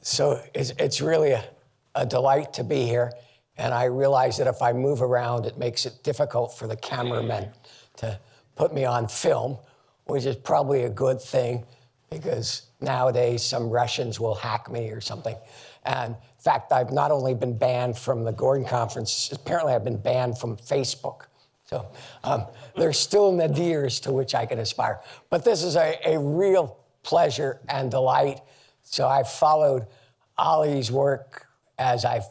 So it's really a delight to be here. And I realize that if I move around, it makes it difficult for the cameramen to put me on film, which is probably a good thing because nowadays some Russians will hack me or something. And in fact, I've not only been banned from the Gordon Conference, apparently I've been banned from Facebook. So there's still nadirs to which I can aspire. But this is a real pleasure and delight. So I've followed Ollie's work as I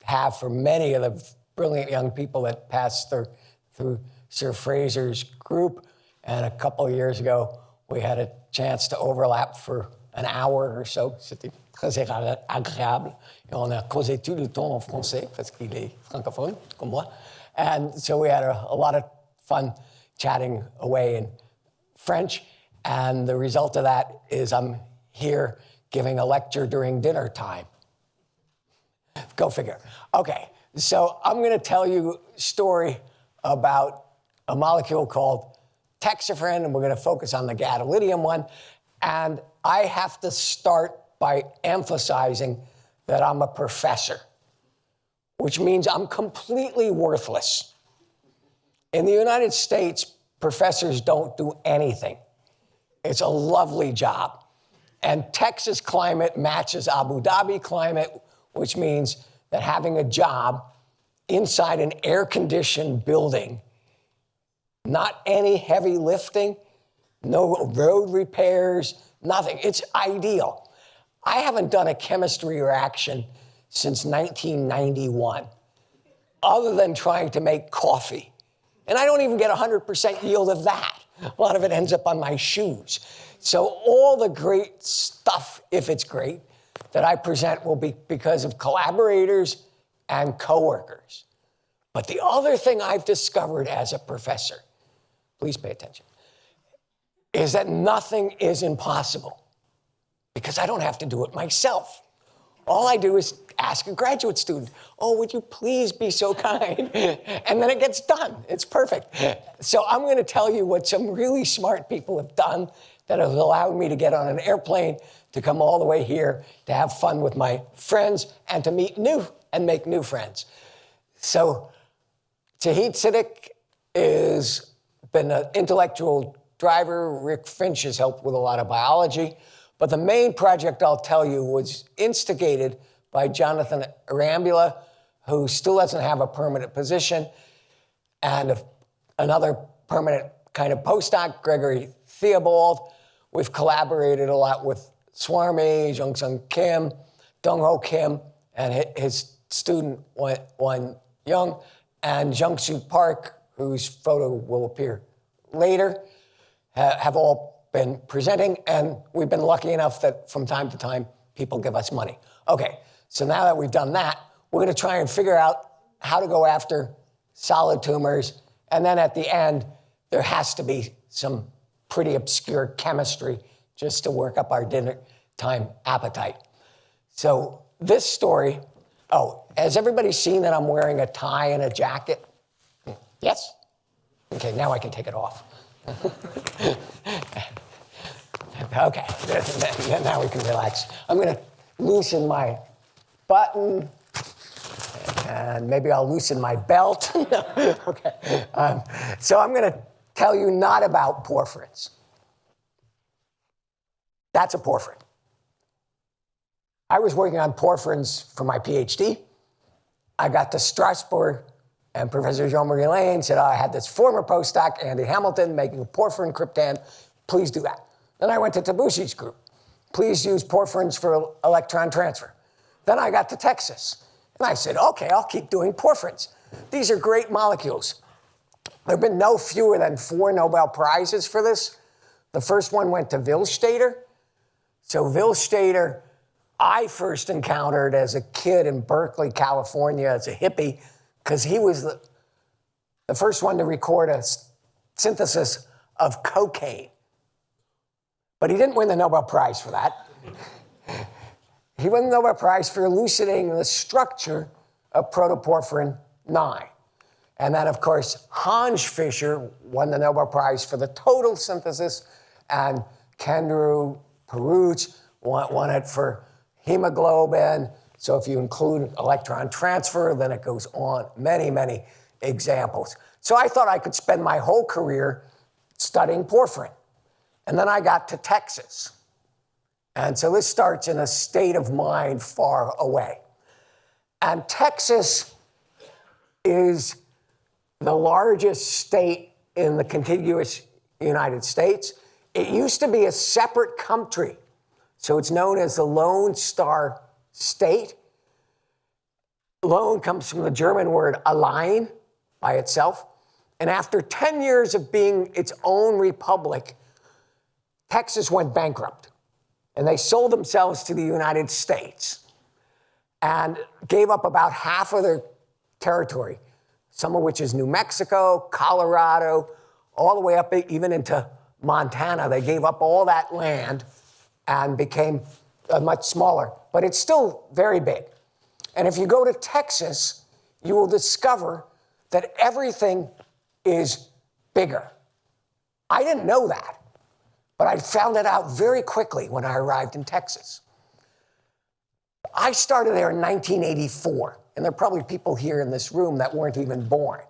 have for many of the brilliant young people that passed through Sir Fraser's group. And a couple of years ago, we had a chance to overlap for an hour or so. C'était très agréable. Et on a causé tout le temps en français parce qu'il est francophone, comme moi. And so we had a lot of fun chatting away in French. And the result of that is I'm here giving a lecture during dinner time. Go figure. Okay, so I'm going to tell you a story about a molecule called Texaphyrin, and we're going to focus on the gadolinium one. And I have to start by emphasizing that I'm a professor, which means I'm completely worthless. In the United States, professors don't do anything. It's a lovely job. And Texas climate matches Abu Dhabi climate, which means that having a job inside an air-conditioned building, not any heavy lifting, no road repairs, nothing. It's ideal. I haven't done a chemistry reaction since 1991, other than trying to make coffee. And I don't even get 100% yield of that. A lot of it ends up on my shoes. So all the great stuff, if it's great, that I present will be because of collaborators and coworkers. But the other thing I've discovered as a professor, please pay attention, is that nothing is impossible because I don't have to do it myself. All I do is ask a graduate student, oh, would you please be so kind? And then it gets done. It's perfect. So I'm going to tell you what some really smart people have done that has allowed me to get on an airplane, to come all the way here, to have fun with my friends, and to meet new and make new friends. So Tahit Siddiq has been an intellectual driver. Rick Finch has helped with a lot of biology. But the main project, I'll tell you, was instigated by Jonathan Arambula, who still doesn't have a permanent position, and another permanent kind of postdoc, Gregory Theobald. We've collaborated a lot with Swami, Jung-Sung Kim, Dong-Ho Kim, and his student, Wan Young, and Jung-Soo Park, whose photo will appear later, have all been presenting, and we've been lucky enough that from time to time, people give us money. Okay, so now that we've done that, we're gonna try and figure out how to go after solid tumors, and then at the end, there has to be some pretty obscure chemistry just to work up our dinner time appetite. So this story, oh, has everybody seen that I'm wearing a tie and a jacket? Yes? Okay, now I can take it off. Okay, now we can relax. I'm gonna loosen my button, and maybe I'll loosen my belt. Okay, so I'm gonna tell you not about porphyrins. That's a porphyrin. I was working on porphyrins for my PhD. I got to Strasbourg, and Professor Jean-Marie Lane said, oh, I had this former postdoc, Andy Hamilton, making a porphyrin cryptand. Please do that. Then I went to Tabushi's group. Please use porphyrins for electron transfer. Then I got to Texas. And I said, okay, I'll keep doing porphyrins. These are great molecules. There have been no fewer than 4 Nobel Prizes for this. The first one went to Willstaeder. So Willstaeder, I first encountered as a kid in Berkeley, California, as a hippie, because he was the first one to record a synthesis of cocaine. But he didn't win the Nobel Prize for that. He won the Nobel Prize for elucidating the structure of protoporphyrin IX. And then, of course, Hans Fischer won the Nobel Prize for the total synthesis, and Kendrew Peruch won it for hemoglobin. So if you include electron transfer, then it goes on, many, many examples. So I thought I could spend my whole career studying porphyrin. And then I got to Texas. And so this starts in a state of mind far away. And Texas is the largest state in the contiguous United States. It used to be a separate country. So it's known as the Lone Star State. Lone comes from the German word allein, by itself. And after 10 years of being its own republic, Texas went bankrupt. And they sold themselves to the United States and gave up about half of their territory, some of which is New Mexico, Colorado, all the way up even into Montana. They gave up all that land and became much smaller, but it's still very big. And if you go to Texas, you will discover that everything is bigger. I didn't know that, but I found it out very quickly when I arrived in Texas. I started there in 1984, and there are probably people here in this room that weren't even born.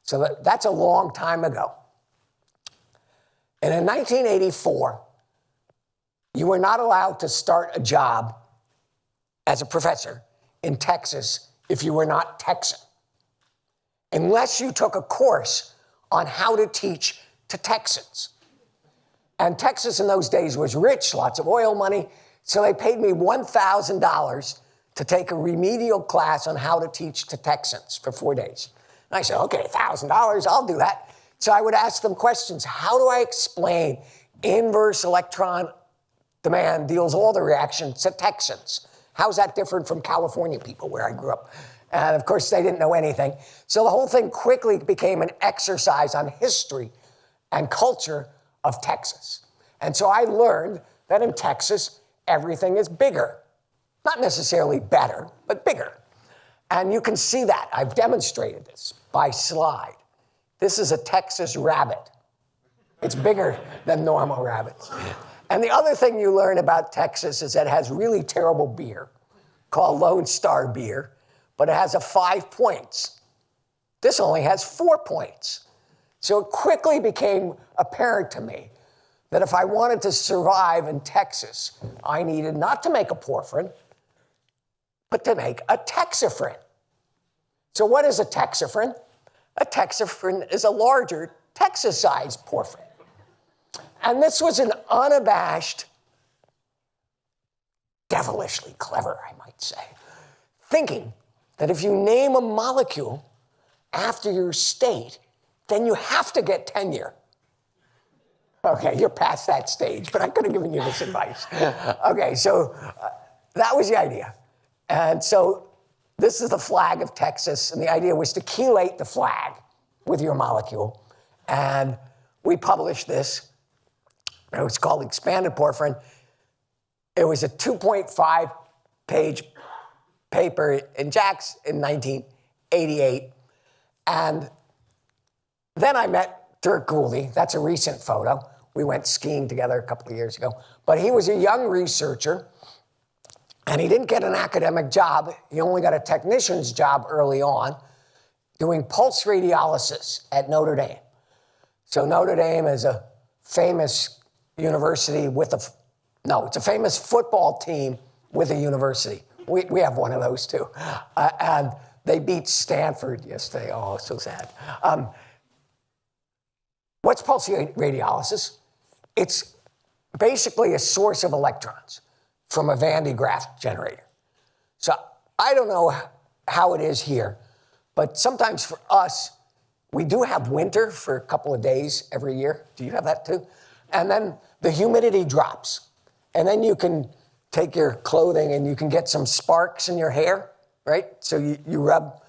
So that's a long time ago. And in 1984, you were not allowed to start a job as a professor in Texas if you were not Texan, unless you took a course on how to teach to Texans. And Texas in those days was rich, lots of oil money, so they paid me $1,000 to take a remedial class on how to teach to Texans for 4 days. And I said, okay, $1,000, I'll do that. So I would ask them questions. How do I explain inverse electron demand deals all the reactions to Texans? How's that different from California people where I grew up? And of course, they didn't know anything. So the whole thing quickly became an exercise on history and culture of Texas. And so I learned that in Texas, everything is bigger. Not necessarily better, but bigger. And you can see that. I've demonstrated this by slide. This is a Texas rabbit. It's bigger than normal rabbits. And the other thing you learn about Texas is that it has really terrible beer called Lone Star beer, but it has 5 points. This only has 4 points. So it quickly became apparent to me that if I wanted to survive in Texas, I needed not to make a porphyrin, but to make a texaphyrin. So what is a texaphyrin? A texaphyrin is a larger Texas-sized porphyrin. And this was an unabashed, devilishly clever, I might say, thinking that if you name a molecule after your state, then you have to get tenure. Okay, you're past that stage, but I could have given you this advice. Okay, so that was the idea. And so this is the flag of Texas, and the idea was to chelate the flag with your molecule. And we published this. It was called Expanded Porphyrin. It was a 2.5-page paper in JACS in 1988. And then I met Dirk Guldi. That's a recent photo. We went skiing together a couple of years ago. But he was a young researcher, and he didn't get an academic job. He only got a technician's job early on doing pulse radiolysis at Notre Dame. So Notre Dame is a famous university with it's a famous football team with a university. We have one of those too. And they beat Stanford yesterday. Oh, so sad. What's pulse radiolysis? It's basically a source of electrons from a Van de Graaff generator. So I don't know how it is here, but sometimes for us, we do have winter for a couple of days every year. Do you have that too? And then the humidity drops. And then you can take your clothing and you can get some sparks in your hair, right? So you rub,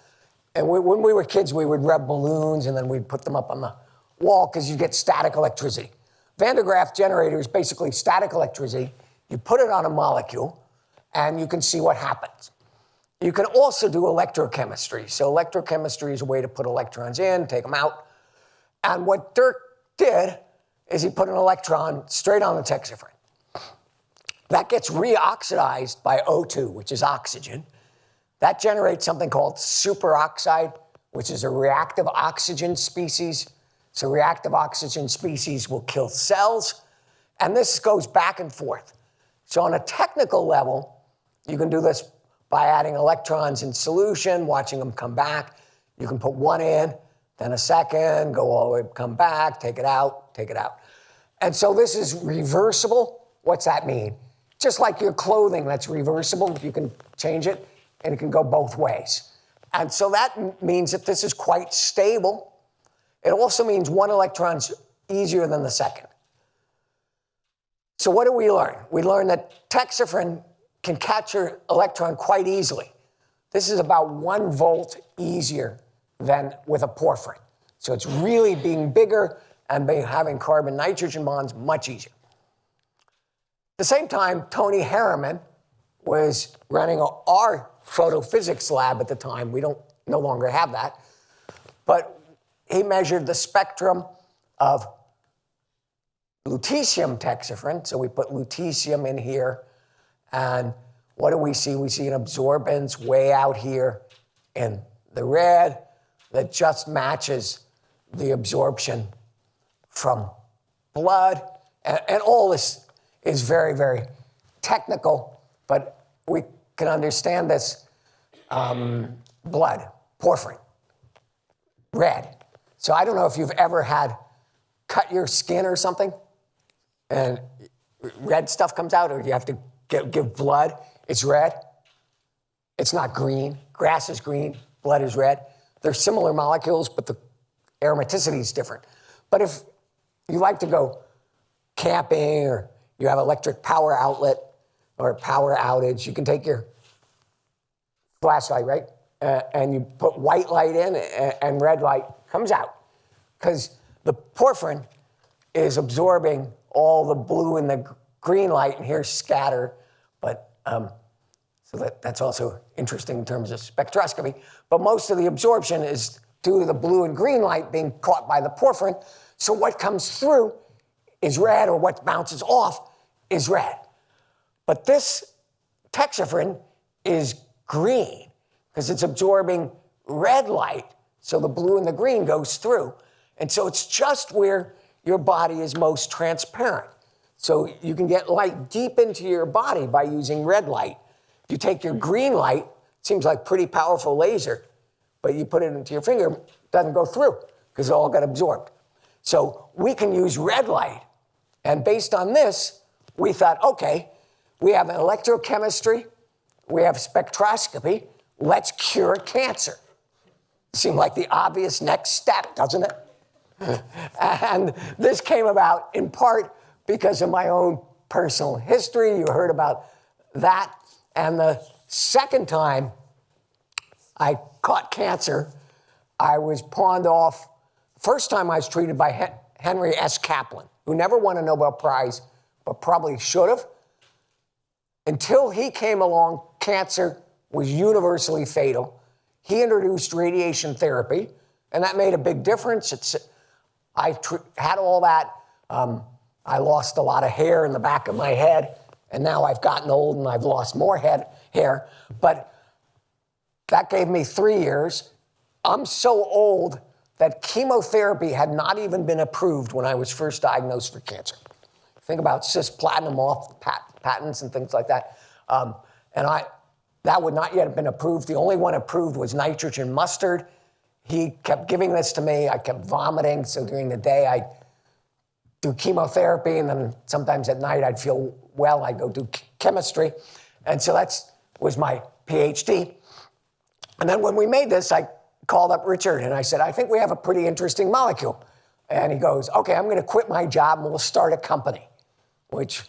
and when we were kids, we would rub balloons and then we'd put them up on the wall because you get static electricity. Van de Graaff generator is basically static electricity. You put it on a molecule and you can see what happens. You can also do electrochemistry. So electrochemistry is a way to put electrons in, take them out. And what Dirk did is he put an electron straight on the texaphyrin. That gets reoxidized by O2, which is oxygen. That generates something called superoxide, which is a reactive oxygen species. So reactive oxygen species will kill cells, and this goes back and forth. So on a technical level, you can do this by adding electrons in solution, watching them come back. You can put one in, then a second, go all the way, come back, take it out, take it out. And so this is reversible. What's that mean? Just like your clothing that's reversible, you can change it, and it can go both ways. And so that means that this is quite stable. It also means one electron's easier than the second. So what do we learn? We learn that texaphyrin can catch your electron quite easily. This is about 1 volt easier than with a porphyrin. So it's really being bigger and having carbon-nitrogen bonds much easier. At the same time, Tony Harriman was running our photophysics lab at the time. We don't no longer have that. But he measured the spectrum of lutetium texaphyrin. So we put lutetium in here. And what do we see? We see an absorbance way out here in the red that just matches the absorption from blood. And all this is very, very technical, but we can understand this. Blood, porphyrin, red. So I don't know if you've ever cut your skin or something, and red stuff comes out, or you have to give blood. It's red. It's not green. Grass is green. Blood is red. They're similar molecules, but the aromaticity is different. But if you like to go camping, or you have electric power outlet or power outage, you can take your flashlight, right? And you put white light in, and red light comes out. Because the porphyrin is absorbing all the blue and the green light, and here's scatter. But so that's also interesting in terms of spectroscopy. But most of the absorption is due to the blue and green light being caught by the porphyrin. So what comes through is red, or what bounces off is red. But this texaphyrin is green because it's absorbing red light, so the blue and the green goes through. And so it's just where your body is most transparent. So you can get light deep into your body by using red light. If you take your green light, it seems like pretty powerful laser, but you put it into your finger, it doesn't go through because it all got absorbed. So we can use red light. And based on this, we thought, okay, we have electrochemistry, we have spectroscopy, let's cure cancer. Seemed like the obvious next step, doesn't it? And this came about in part because of my own personal history. You heard about that. And the second time I caught cancer, I was pawned off. First time I was treated by Henry S. Kaplan, who never won a Nobel Prize, but probably should have. Until he came along, cancer was universally fatal. He introduced radiation therapy, and that made a big difference. I had all that. I lost a lot of hair in the back of my head, and now I've gotten old and I've lost more hair. But that gave me 3 years. I'm so old that chemotherapy had not even been approved when I was first diagnosed for cancer. Think about cisplatin off patents and things like that. That would not yet have been approved. The only one approved was nitrogen mustard. He kept giving this to me. I kept vomiting. So during the day, I'd do chemotherapy. And then sometimes at night, I'd feel well. I'd go do chemistry. And so that was my PhD. And then when we made this, I called up Richard and I said, I think we have a pretty interesting molecule. And he goes, okay, I'm going to quit my job and we'll start a company, which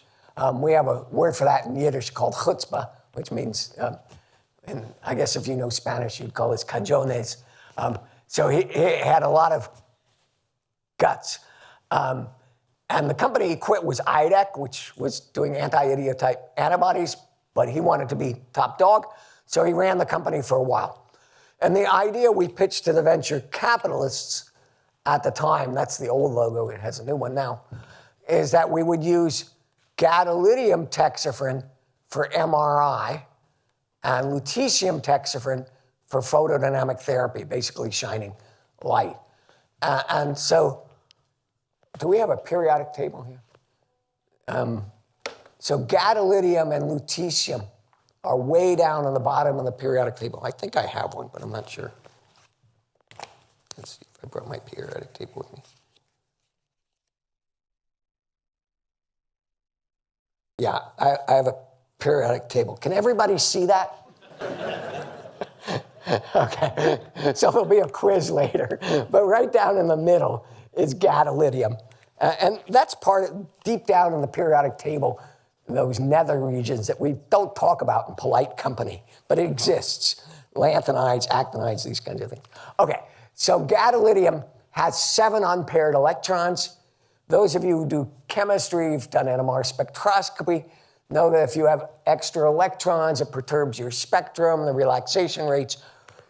we have a word for that in Yiddish called chutzpah, which means, and I guess if you know Spanish, you'd call this cajones. So he had a lot of guts. And the company he quit was IDEC, which was doing anti-idiotype antibodies, but he wanted to be top dog. So he ran the company for a while. And the idea we pitched to the venture capitalists at the time, that's the old logo, it has a new one now, is that we would use gadolinium texaphyrin for MRI, and lutetium texaphyrin for photodynamic therapy, basically shining light. And so, do we have a periodic table here? So gadolinium and lutetium are way down on the bottom of the periodic table. I think I have one, but I'm not sure. Let's see if I brought my periodic table with me. Yeah, I have a periodic table. Can everybody see that? Okay, so there'll be a quiz later. But right down in the middle is gadolinium. And that's deep down in the periodic table, those nether regions that we don't talk about in polite company, but it exists. Lanthanides, actinides, these kinds of things. Okay, so gadolinium has 7 unpaired electrons. Those of you who do chemistry, you've done NMR spectroscopy, know that if you have extra electrons, it perturbs your spectrum, the relaxation rates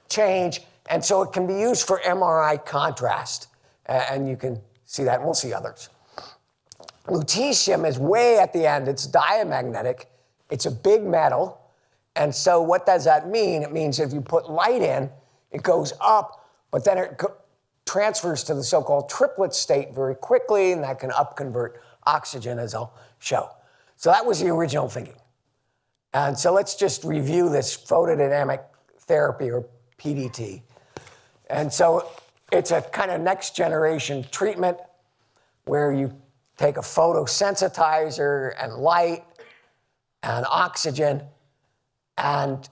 change, and so it can be used for MRI contrast. And you can see that, and we'll see others. Lutetium is way at the end. It's diamagnetic. It's a big metal. And so what does that mean? It means if you put light in, it goes up, but then it transfers to the so-called triplet state very quickly, and that can upconvert oxygen, as I'll show. So that was the original thinking. And so let's just review this photodynamic therapy, or PDT. And so it's a kind of next generation treatment where you take a photosensitizer and light and oxygen and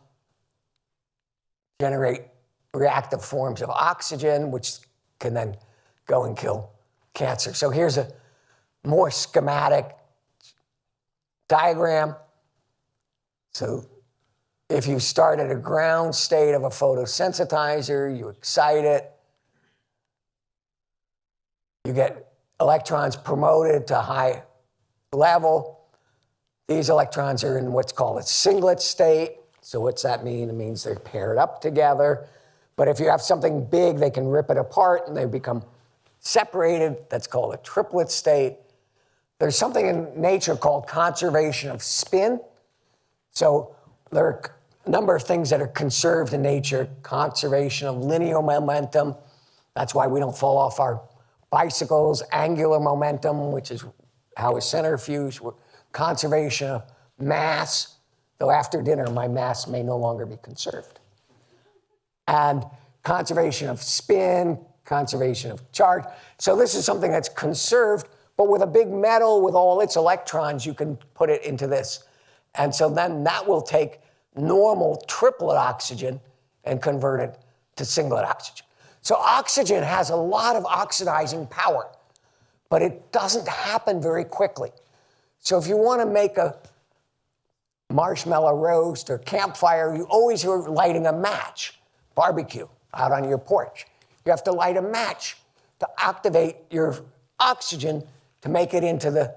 generate reactive forms of oxygen, which can then go and kill cancer. So here's a more schematic diagram. So if you start at a ground state of a photosensitizer, you excite it, you get electrons promoted to high level. These electrons are in what's called a singlet state. So what's that mean? It means they're paired up together. But if you have something big, they can rip it apart and they become separated. That's called a triplet state. There's something in nature called conservation of spin. So there are a number of things that are conserved in nature. Conservation of linear momentum. That's why we don't fall off our bicycles. Angular momentum, which is how a centrifuge. Conservation of mass. Though after dinner, my mass may no longer be conserved. And conservation of spin, conservation of charge. So this is something that's conserved, but with a big metal with all its electrons, you can put it into this. And so then that will take normal triplet oxygen and convert it to singlet oxygen. So oxygen has a lot of oxidizing power, but it doesn't happen very quickly. So if you want to make a marshmallow roast or campfire, you always are lighting a match. Barbecue out on your porch. You have to light a match to activate your oxygen to make it into the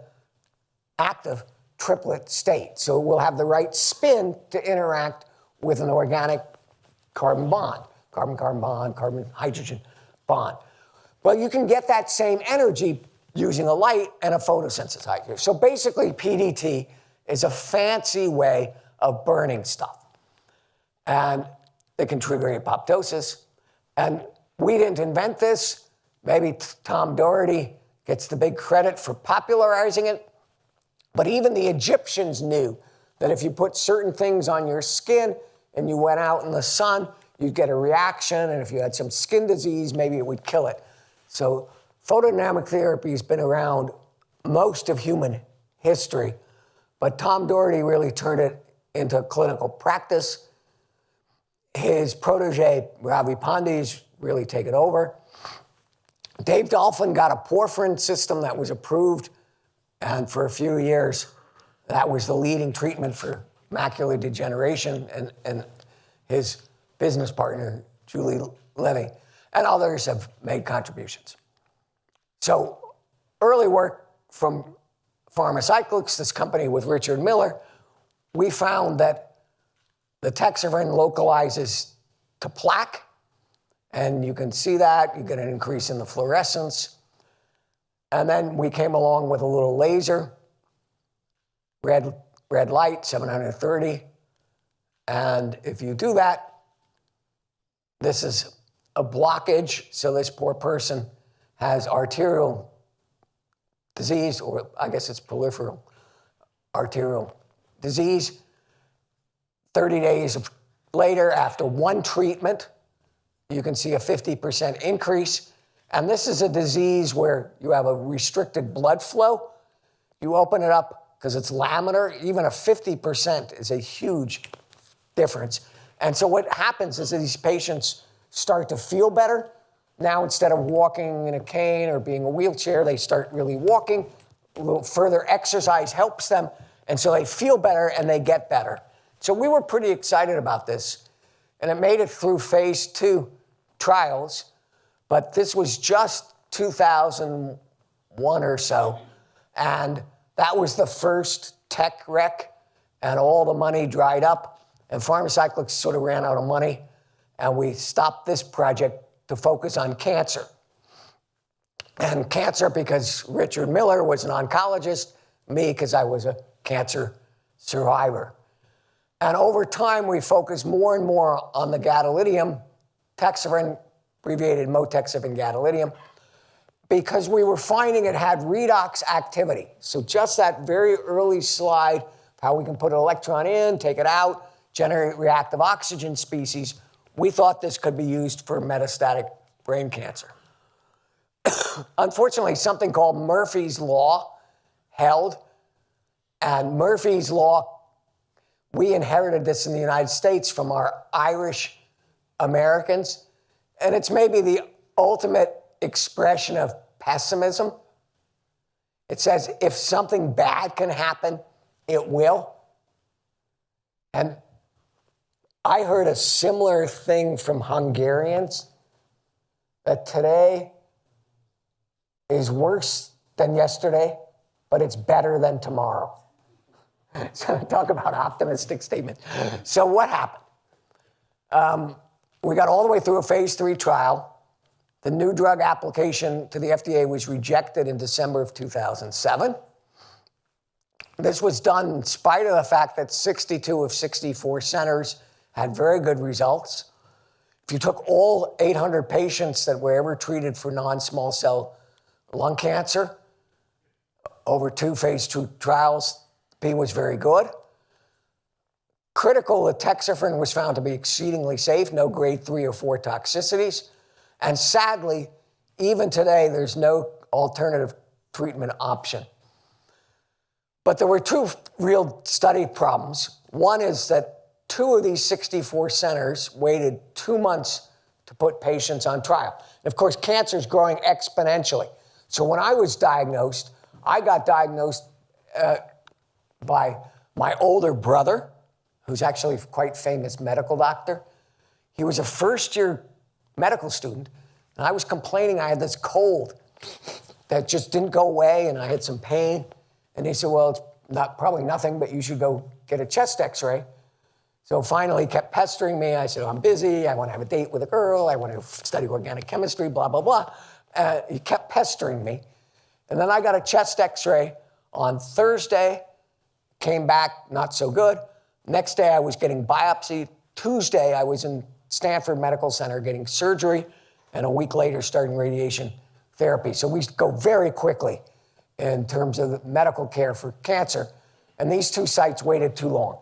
active triplet state. So it will have the right spin to interact with an organic carbon bond. Carbon-carbon bond, carbon-hydrogen bond. Well, you can get that same energy using a light and a photosensitizer. So basically, PDT is a fancy way of burning stuff. And it can trigger apoptosis. And we didn't invent this. Maybe Tom Doherty gets the big credit for popularizing it. But even the Egyptians knew that if you put certain things on your skin and you went out in the sun, you'd get a reaction. And if you had some skin disease, maybe it would kill it. So photodynamic therapy has been around most of human history. But Tom Doherty really turned it into clinical practice. His protege, Ravi Pandi's really taken over. Dave Dolphin got a porphyrin system that was approved, and for a few years, that was the leading treatment for macular degeneration, and his business partner, Julie Levy, and others have made contributions. So early work from Pharmacyclics, this company with Richard Miller, we found that the texaphyrin localizes to plaque, and you can see that. You get an increase in the fluorescence. And then we came along with a little laser red light, 730. And if you do that, this is a blockage. So this poor person has arterial disease, or I guess it's peripheral arterial disease. 30 days later, after one treatment, you can see a 50% increase. And this is a disease where you have a restricted blood flow. You open it up because it's laminar. Even a 50% is a huge difference. And so what happens is that these patients start to feel better. Now, instead of walking in a cane or being a wheelchair, they start really walking. A little further exercise helps them. And so they feel better and they get better. So we were pretty excited about this. And it made it through phase 2 trials. But this was just 2001 or so. And that was the first tech wreck. And all the money dried up. And Pharmacyclics sort of ran out of money. And we stopped this project to focus on cancer. And cancer because Richard Miller was an oncologist, me because I was a cancer survivor. And over time, we focused more and more on the gadolinium, texaphyrin, abbreviated motexaphyrin gadolinium, because we were finding it had redox activity. So just that very early slide, how we can put an electron in, take it out, generate reactive oxygen species, we thought this could be used for metastatic brain cancer. Unfortunately, something called Murphy's Law held, and Murphy's Law, we inherited this in the United States from our Irish Americans, and it's maybe the ultimate expression of pessimism. It says if something bad can happen, it will. And I heard a similar thing from Hungarians, that today is worse than yesterday, but it's better than tomorrow. So talk about optimistic statement. So what happened? We got all the way through a phase 3 trial. The new drug application to the FDA was rejected in December of 2007. This was done in spite of the fact that 62 of 64 centers had very good results. If you took all 800 patients that were ever treated for non-small cell lung cancer over 2 phase 2 trials, P was very good. Critical, the texaphyrin was found to be exceedingly safe, no grade 3 or 4 toxicities. And sadly, even today, there's no alternative treatment option. But there were 2 real study problems. One is that 2 of these 64 centers waited 2 months to put patients on trial. And of course, cancer is growing exponentially. So when I was diagnosed, I got diagnosed by my older brother, who's actually a quite famous medical doctor. He was a first-year medical student, and I was complaining I had this cold that just didn't go away, and I had some pain. And he said, well, it's probably nothing, but you should go get a chest x-ray. So finally, he kept pestering me. I said, I'm busy. I want to have a date with a girl. I want to study organic chemistry, blah, blah, blah. He kept pestering me. And then I got a chest x-ray on Thursday, came back not so good. Next day, I was getting biopsy. Tuesday, I was in Stanford Medical Center getting surgery, and a week later, starting radiation therapy. So we go very quickly in terms of the medical care for cancer. And these 2 sites waited too long.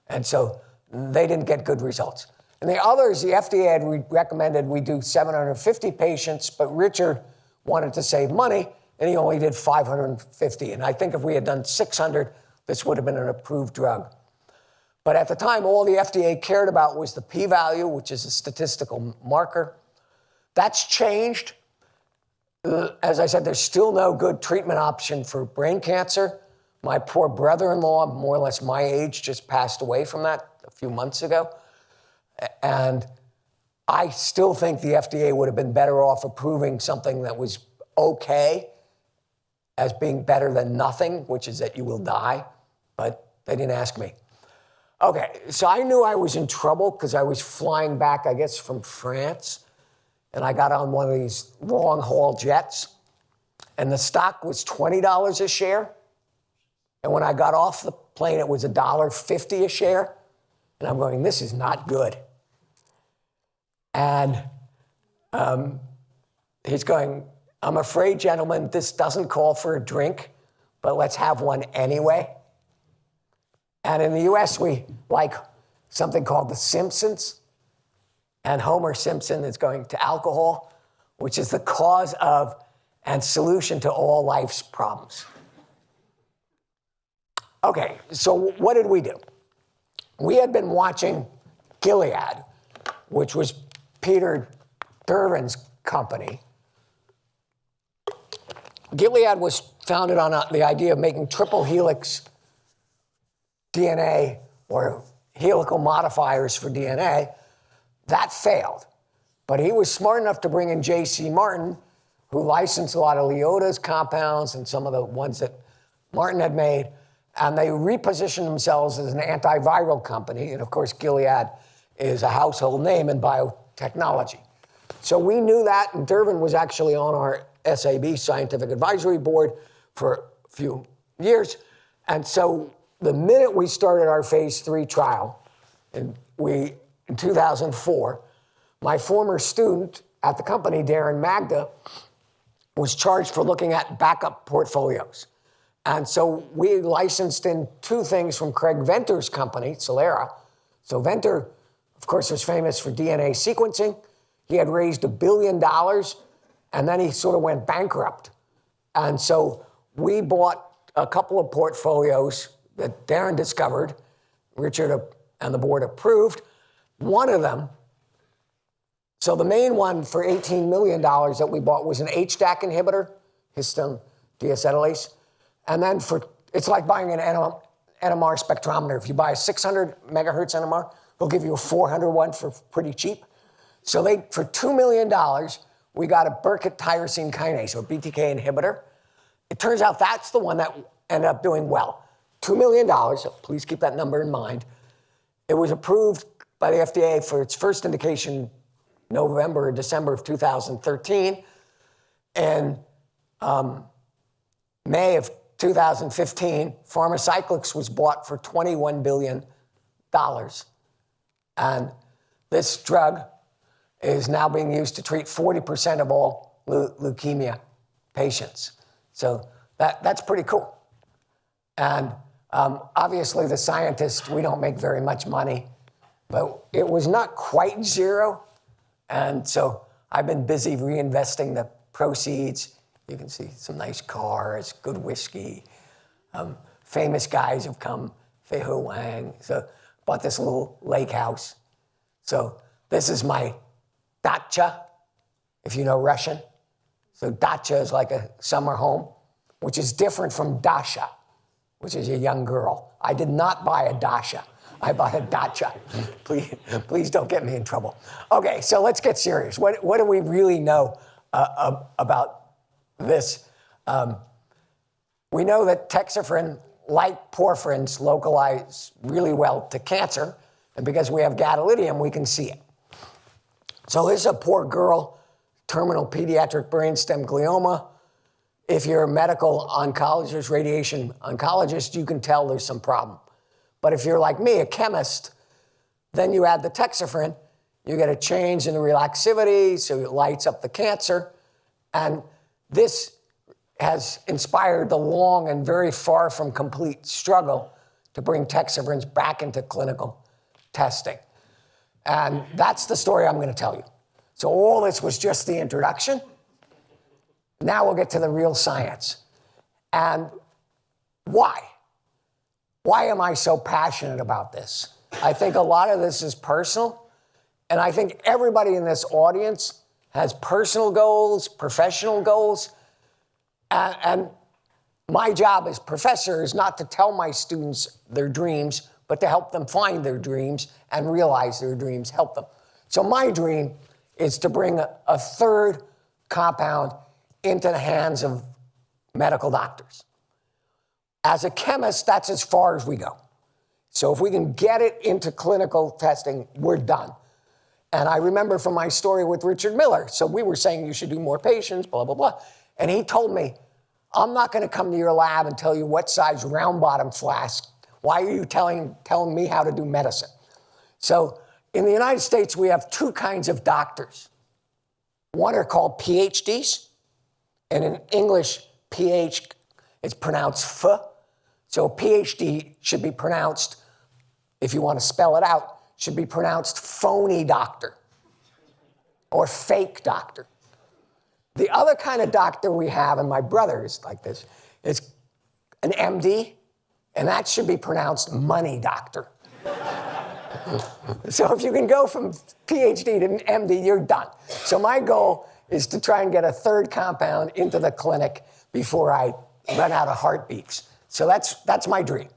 And so they didn't get good results. And the others, the FDA had recommended we do 750 patients, but Richard wanted to save money, and he only did 550. And I think if we had done 600, this would have been an approved drug. But at the time, all the FDA cared about was the p-value, which is a statistical marker. That's changed. As I said, there's still no good treatment option for brain cancer. My poor brother-in-law, more or less my age, just passed away from that a few months ago. And I still think the FDA would have been better off approving something that was okay as being better than nothing, which is that you will die, but they didn't ask me. Okay, so I knew I was in trouble because I was flying back, I guess, from France, and I got on one of these long-haul jets, and the stock was $20 a share. And when I got off the plane, it was $1.50 a share. And I'm going, this is not good. And he's going, I'm afraid, gentlemen, this doesn't call for a drink, but let's have one anyway. And in the US, we like something called the Simpsons. And Homer Simpson is going to alcohol, which is the cause of and solution to all life's problems. Okay, so what did we do? We had been watching Gilead, which was Peter Durbin's company. Gilead was founded on the idea of making triple helix DNA or helical modifiers for DNA. That failed. But he was smart enough to bring in J.C. Martin, who licensed a lot of Leota's compounds and some of the ones that Martin had made, and they repositioned themselves as an antiviral company. And of course, Gilead is a household name in biotechnology. So we knew that, and Durbin was actually on our SAB, Scientific Advisory Board, for a few years. And so the minute we started our phase 3 trial, in 2004, my former student at the company, Darren Magda, was charged for looking at backup portfolios. And so we licensed in 2 things from Craig Venter's company, Celera. So Venter, of course, was famous for DNA sequencing. He had raised $1 billion, and then he sort of went bankrupt. And so we bought a couple of portfolios that Darren discovered, Richard and the board approved. One of them, so the main one for $18 million that we bought was an HDAC inhibitor, histone deacetylase. And then it's like buying an NMR spectrometer. If you buy a 600 megahertz NMR, they'll give you a 400 one for pretty cheap. So for $2 million, we got a Burkitt tyrosine kinase, or BTK inhibitor. It turns out that's the one that ended up doing well. $2 million, so please keep that number in mind. It was approved by the FDA for its first indication November or December of 2013. And May of 2015, Pharmacyclics was bought for $21 billion. And this drug is now being used to treat 40% of all leukemia patients. So that's pretty cool. And obviously, the scientists, we don't make very much money, but it was not quite zero. And so I've been busy reinvesting the proceeds. You can see some nice cars, good whiskey. Famous guys have come, Fei Ho Wang. So bought this little lake house. So this is my dacha, if you know Russian. So dacha is like a summer home, which is different from dasha, which is a young girl. I did not buy a dasha. I bought a dacha. Please don't get me in trouble. Okay, so let's get serious. What do we really know about this? We know that Texaphyrin, like porphyrins, localize really well to cancer. And because we have gadolinium, we can see it. So this is a poor girl, terminal pediatric brainstem glioma. If you're a medical oncologist, radiation oncologist, you can tell there's some problem. But if you're like me, a chemist, then you add the Texaphyrin, you get a change in the relaxivity, so it lights up the cancer. And this has inspired the long and very far from complete struggle to bring Texaphyrin back into clinical testing. And that's the story I'm going to tell you. So all this was just the introduction. Now we'll get to the real science. And why? Why am I so passionate about this? I think a lot of this is personal, and I think everybody in this audience has personal goals, professional goals, and my job as professor is not to tell my students their dreams, but to help them find their dreams and realize their dreams, help them. So my dream is to bring a third compound into the hands of medical doctors. As a chemist, that's as far as we go. So if we can get it into clinical testing, we're done. And I remember from my story with Richard Miller, so we were saying you should do more patients, blah, blah, blah. And he told me, I'm not going to come to your lab and tell you what size round bottom flask Why are you telling me how to do medicine? So in the United States, we have two kinds of doctors. One are called PhDs, and in English, PH is pronounced F. So PhD should be pronounced, if you want to spell it out, should be pronounced phony doctor or fake doctor. The other kind of doctor we have, and my brother is like this, is an MD, and that should be pronounced money doctor. So if you can go from PhD to MD, you're done. So my goal is to try and get a third compound into the clinic before I run out of heartbeats. So that's my dream.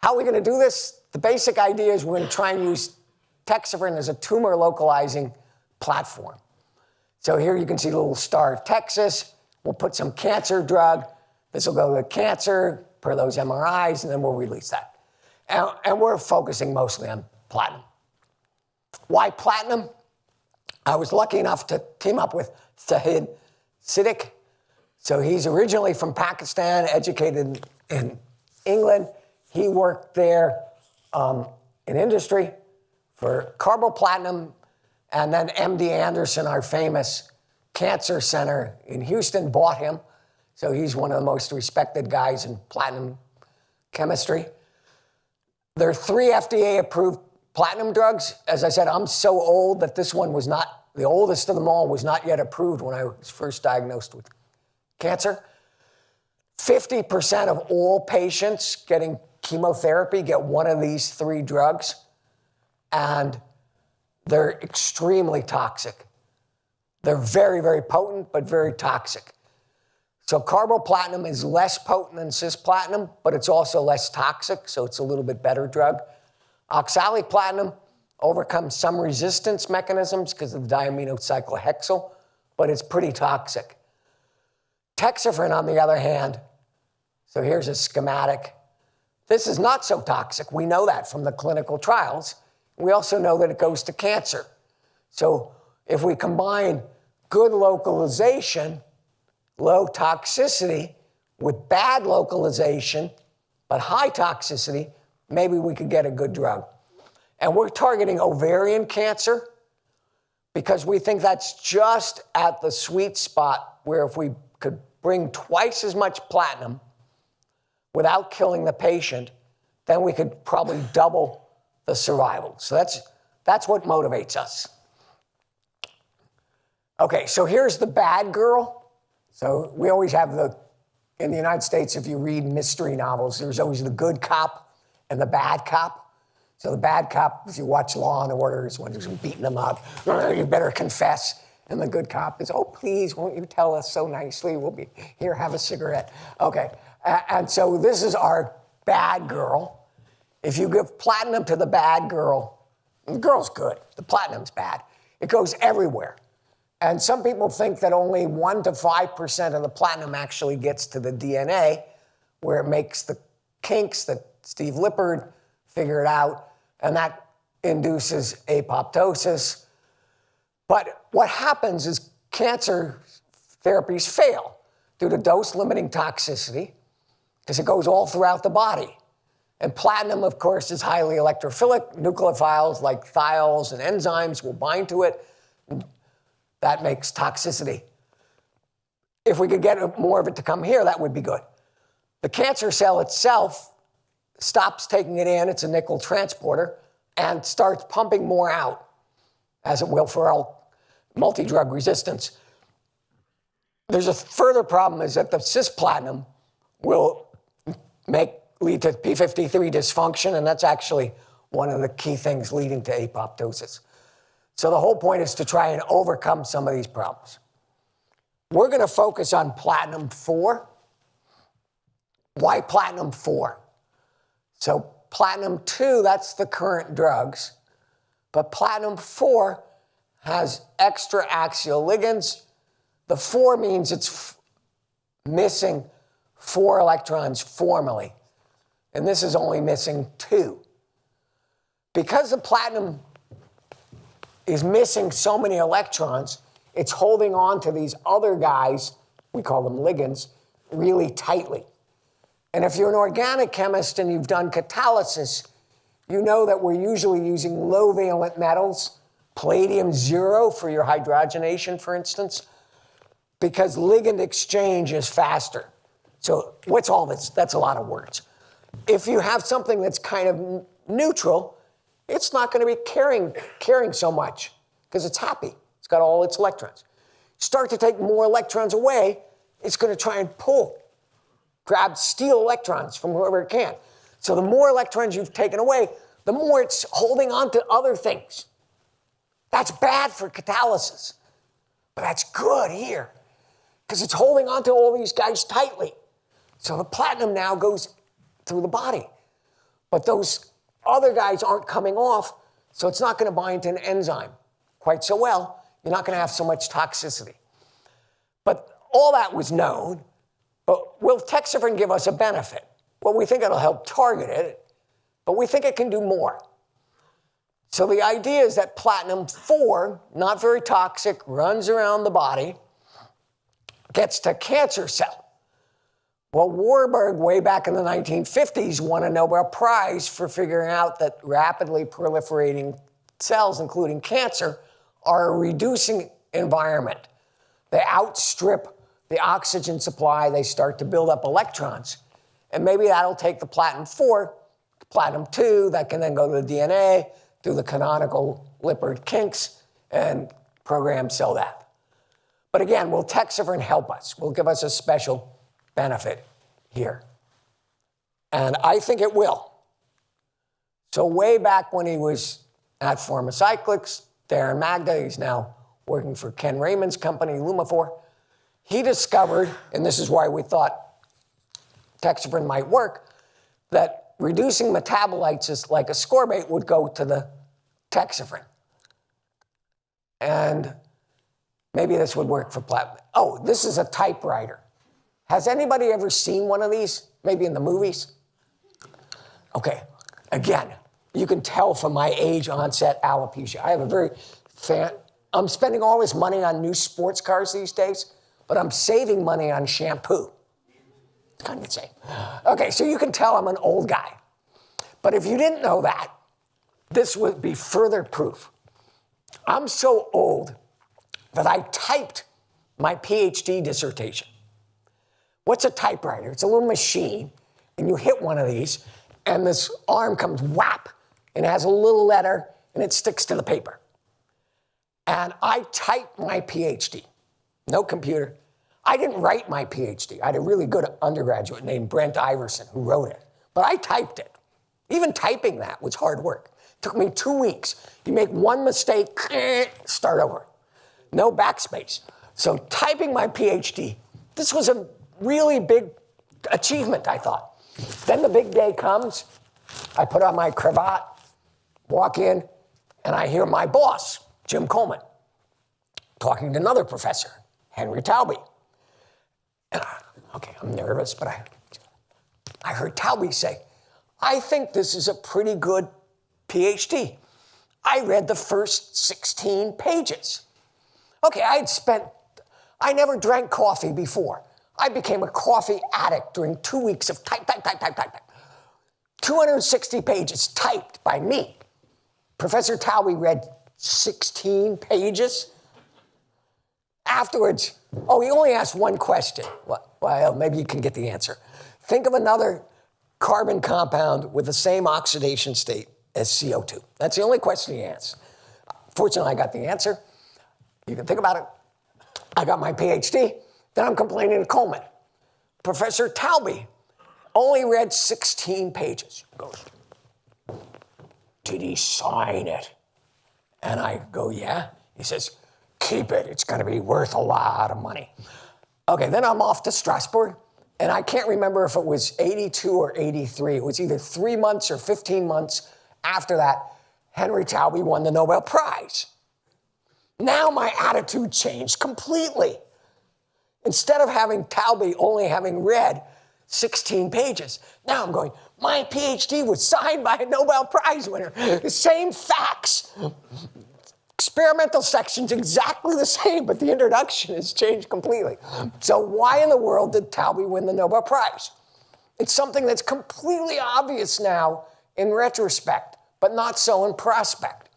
How are we going to do this? The basic idea is we're going to try and use Texaphyrin as a tumor localizing platform. So here you can see the little star of Texas. We'll put some cancer drug. This will go to cancer per those MRIs, and then we'll release that. And we're focusing mostly on platinum. Why platinum? I was lucky enough to team up with Shahid Siddiq. So he's originally from Pakistan, educated in England. He worked there in industry for carboplatinum, and then MD Anderson, our famous cancer center in Houston, bought him. So he's one of the most respected guys in platinum chemistry. There are 3 FDA-approved platinum drugs. As I said, I'm so old that this one was not, the oldest of them all was not yet approved when I was first diagnosed with cancer. 50% of all patients getting chemotherapy get one of these 3 drugs, and they're extremely toxic. They're very, very potent, but very toxic. So carboplatinum is less potent than cisplatinum, but it's also less toxic, so it's a little bit better drug. Oxaliplatinum overcomes some resistance mechanisms because of the diamino cyclohexyl, but it's pretty toxic. Texaphyrin, on the other hand, so here's a schematic. This is not so toxic. We know that from the clinical trials. We also know that it goes to cancer. So if we combine good localization, low toxicity, with bad localization, but high toxicity, maybe we could get a good drug. And we're targeting ovarian cancer because we think that's just at the sweet spot where if we could bring twice as much platinum without killing the patient, then we could probably double the survival. So that's what motivates us. Okay, so here's the bad girl. So we always have in the United States, if you read mystery novels, there's always the good cop and the bad cop. So the bad cop, if you watch Law and Order, is one who's beating them up. You better confess. And the good cop is, oh, please, won't you tell us so nicely? We'll be here, have a cigarette. Okay, and so this is our bad girl. If you give platinum to the bad girl, the girl's good, the platinum's bad. It goes everywhere. And some people think that only 1 to 5% of the platinum actually gets to the DNA, where it makes the kinks that Steve Lippard figured out, and that induces apoptosis. But what happens is cancer therapies fail due to dose-limiting toxicity, because it goes all throughout the body. And platinum, of course, is highly electrophilic. Nucleophiles like thiols and enzymes will bind to it. That makes toxicity. If we could get more of it to come here, that would be good. The cancer cell itself stops taking it in, it's a nickel transporter, and starts pumping more out, as it will for all multi-drug resistance. There's a further problem, is that the cisplatinum will lead to p53 dysfunction, and that's actually one of the key things leading to apoptosis. So the whole point is to try and overcome some of these problems. We're going to focus on platinum-4. Why platinum-4? So platinum-2, that's the current drugs, but platinum-4 has extra axial ligands. The 4 means it's missing 4 electrons formally, and this is only missing 2. Because the platinum is missing so many electrons, it's holding on to these other guys, we call them ligands, really tightly. And if you're an organic chemist and you've done catalysis, you know that we're usually using low valent metals, palladium 0 for your hydrogenation, for instance, because ligand exchange is faster. So what's all this? That's a lot of words. If you have something that's kind of neutral, it's not going to be carrying so much because it's happy. It's got all its electrons. Start to take more electrons away, it's going to try and steal electrons from whoever it can. So the more electrons you've taken away, the more it's holding on to other things. That's bad for catalysis, but that's good here because it's holding on to all these guys tightly. So the platinum now goes through the body, but those other guys aren't coming off, so it's not going to bind to an enzyme quite so well. You're not going to have so much toxicity. But all that was known, but will texaphyrin give us a benefit? Well, we think it'll help target it, but we think it can do more. So the idea is that platinum-4, not very toxic, runs around the body, gets to cancer cell. Well, Warburg, way back in the 1950s, won a Nobel Prize for figuring out that rapidly proliferating cells, including cancer, are a reducing environment. They outstrip the oxygen supply. They start to build up electrons. And maybe that'll take the platinum-4, platinum-2, that can then go to the DNA, through the canonical lipid kinks, and program cell death. But again, will texaphyrin help us? Will give us a special benefit here? And I think it will. So way back when he was at Pharmacyclics, Darren Magda, he's now working for Ken Raymond's company, Lumifor, he discovered, and this is why we thought texaphyrin might work, that reducing metabolites is like ascorbate would go to the texaphyrin. And maybe this would work for platinum. Oh, this is a typewriter. Has anybody ever seen one of these? Maybe in the movies? Okay, again, you can tell from my age onset alopecia. I have a very I'm spending all this money on new sports cars these days, but I'm saving money on shampoo. It's kind of insane. Okay, so you can tell I'm an old guy. But if you didn't know that, this would be further proof. I'm so old that I typed my PhD dissertation. What's a typewriter? It's a little machine, and you hit one of these, and this arm comes whap, and it has a little letter, and it sticks to the paper. And I typed my PhD. No computer. I didn't write my PhD. I had a really good undergraduate named Brent Iverson who wrote it. But I typed it. Even typing that was hard work. It took me 2 weeks. You make one mistake, start over. No backspace. So typing my PhD, this was a really big achievement, I thought. Then the big day comes. I put on my cravat, walk in, and I hear my boss, Jim Coleman, talking to another professor, Henry Taube. And okay, I'm nervous, but I heard Taube say, I think this is a pretty good PhD. I read the first 16 pages. Okay, I never drank coffee before. I became a coffee addict during 2 weeks of type. 260 pages typed by me. Professor Taube read 16 pages. Afterwards, he only asked one question. Well, maybe you can get the answer. Think of another carbon compound with the same oxidation state as CO2. That's the only question he asked. Fortunately, I got the answer. You can think about it. I got my PhD. Then I'm complaining to Coleman. Professor Taube only read 16 pages. He goes, did he sign it? And I go, yeah. He says, keep it. It's going to be worth a lot of money. Okay, then I'm off to Strasbourg. And I can't remember if it was 82 or 83. It was either 3 months or 15 months after that, Henry Taube won the Nobel Prize. Now my attitude changed completely. Instead of having Taube only having read 16 pages, now I'm going, my PhD was signed by a Nobel Prize winner. The same facts. Experimental section's exactly the same, but the introduction has changed completely. So why in the world did Taube win the Nobel Prize? It's something that's completely obvious now in retrospect, but not so in prospect.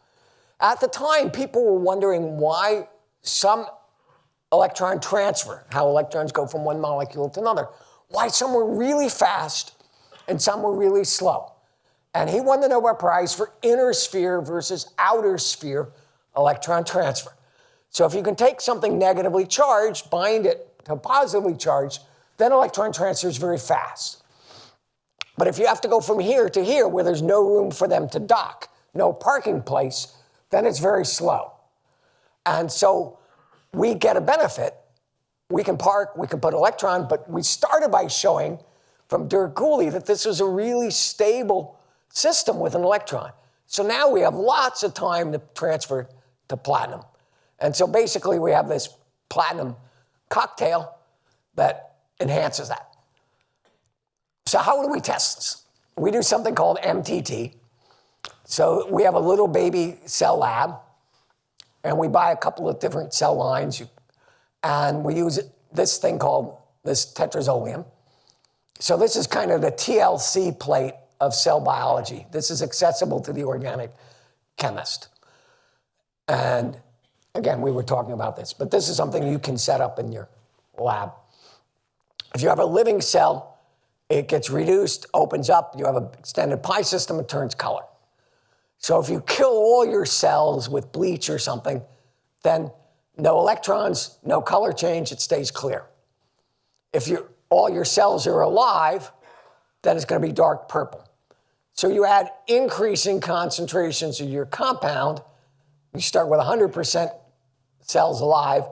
At the time, people were wondering why some electron transfer, how electrons go from one molecule to another, why some were really fast and some were really slow. And he won the Nobel Prize for inner sphere versus outer sphere electron transfer. So if you can take something negatively charged, bind it to positively charged, then electron transfer is very fast. But if you have to go from here to here where there's no room for them to dock, no parking place, then it's very slow. And so we get a benefit. We can park, we can put electron, but we started by showing from Dirk Guldi that this was a really stable system with an electron. So now we have lots of time to transfer to platinum. And so basically we have this platinum cocktail that enhances that. So how do we test this? We do something called MTT. So we have a little baby cell lab, and we buy a couple of different cell lines, and we use this thing called this tetrazolium. So this is kind of the TLC plate of cell biology. This is accessible to the organic chemist. And again, we were talking about this, but this is something you can set up in your lab. If you have a living cell, it gets reduced, opens up, you have an extended pi system, it turns color. So if you kill all your cells with bleach or something, then no electrons, no color change, it stays clear. If all your cells are alive, then it's going to be dark purple. So you add increasing concentrations of your compound, you start with 100% cells alive,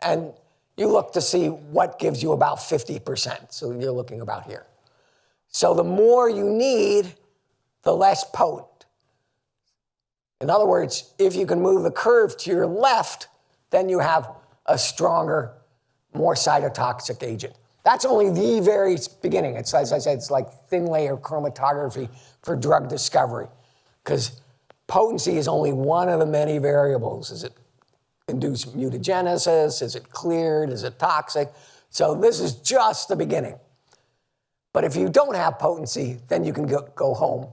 and you look to see what gives you about 50%. So you're looking about here. So the more you need, the less potent. In other words, if you can move the curve to your left, then you have a stronger, more cytotoxic agent. That's only the very beginning. It's, as I said, it's like thin layer chromatography for drug discovery, because potency is only one of the many variables. Is it induced mutagenesis? Is it cleared? Is it toxic? So this is just the beginning. But if you don't have potency, then you can go home.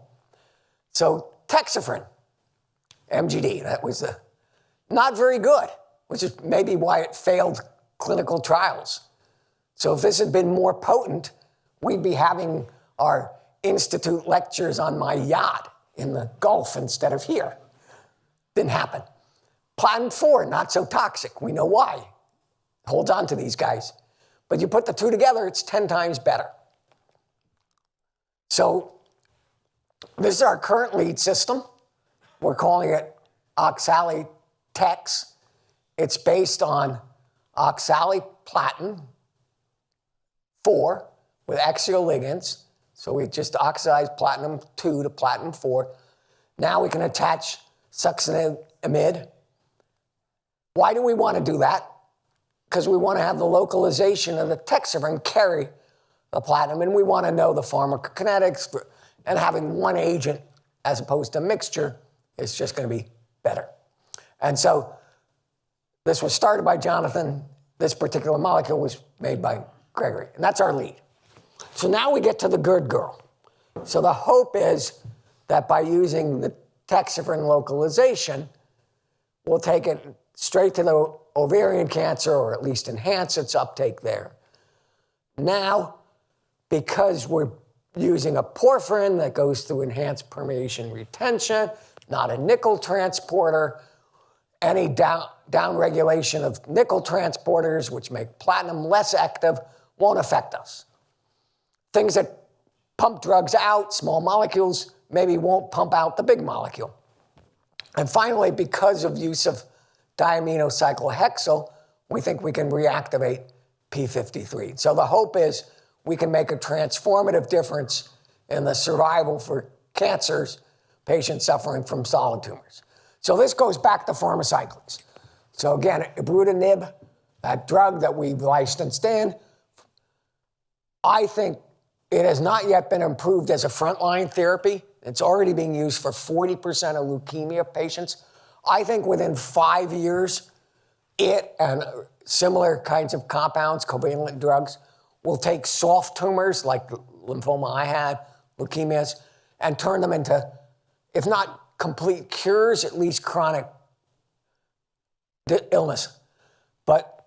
So Texaphyrin, MGd, that was not very good, which is maybe why it failed clinical trials. So if this had been more potent, we'd be having our institute lectures on my yacht in the Gulf instead of here. Didn't happen. Platinum-4, not so toxic. We know why. Holds on to these guys. But you put the two together, it's 10 times better. So this is our current lead system. We're calling it oxaliTex. It's based on oxaliplatin 4 with axial ligands. So we just oxidize platinum 2 to platinum 4. Now we can attach succinimide. Why do we want to do that? Because we want to have the localization of the texaphyrin carry the platinum, and we want to know the pharmacokinetics, and having one agent as opposed to mixture is just going to be better. And so this was started by Jonathan. This particular molecule was made by Gregory, and that's our lead. So now we get to the good girl. So the hope is that by using the texaphyrin localization, we'll take it straight to the ovarian cancer, or at least enhance its uptake there. Now, because we're using a porphyrin that goes through enhanced permeation retention, not a nickel transporter, any downregulation of nickel transporters, which make platinum less active, won't affect us. Things that pump drugs out, small molecules, maybe won't pump out the big molecule. And finally, because of use of diaminocyclohexyl, we think we can reactivate p53. So the hope is we can make a transformative difference in the survival for cancers, patients suffering from solid tumors. So this goes back to Pharmacyclics. So again, ibrutinib, that drug that we've licensed in, I think it has not yet been approved as a frontline therapy. It's already being used for 40% of leukemia patients. I think within 5 years, it and similar kinds of compounds, covalent drugs, will take soft tumors like lymphoma I had, leukemias, and turn them into, if not complete cures, at least chronic illness. But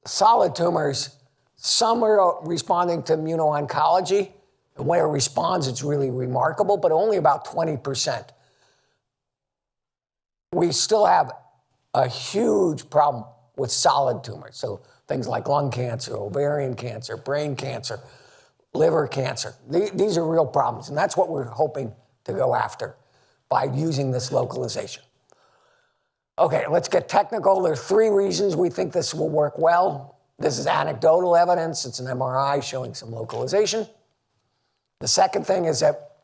solid tumors, some are responding to immuno-oncology, and when it responds, it's really remarkable, but only about 20%. We still have a huge problem with solid tumors. So things like lung cancer, ovarian cancer, brain cancer, liver cancer. These are real problems, and that's what we're hoping to go after by using this localization. Okay, let's get technical. There are 3 reasons we think this will work well. This is anecdotal evidence. It's an MRI showing some localization. The second thing is that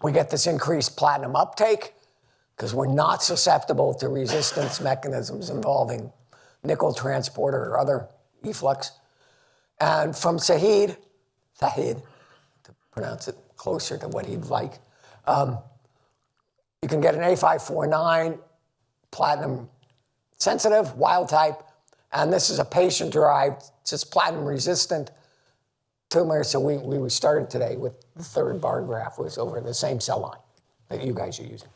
we get this increased platinum uptake because we're not susceptible to resistance mechanisms involving nickel transporter or other efflux. And from Sahid, to pronounce it closer to what he'd like, you can get an A549 platinum sensitive, wild type, and this is a patient-derived, cisplatin resistant tumor. So we started today with the 3rd bar graph was over the same cell line that you guys are using.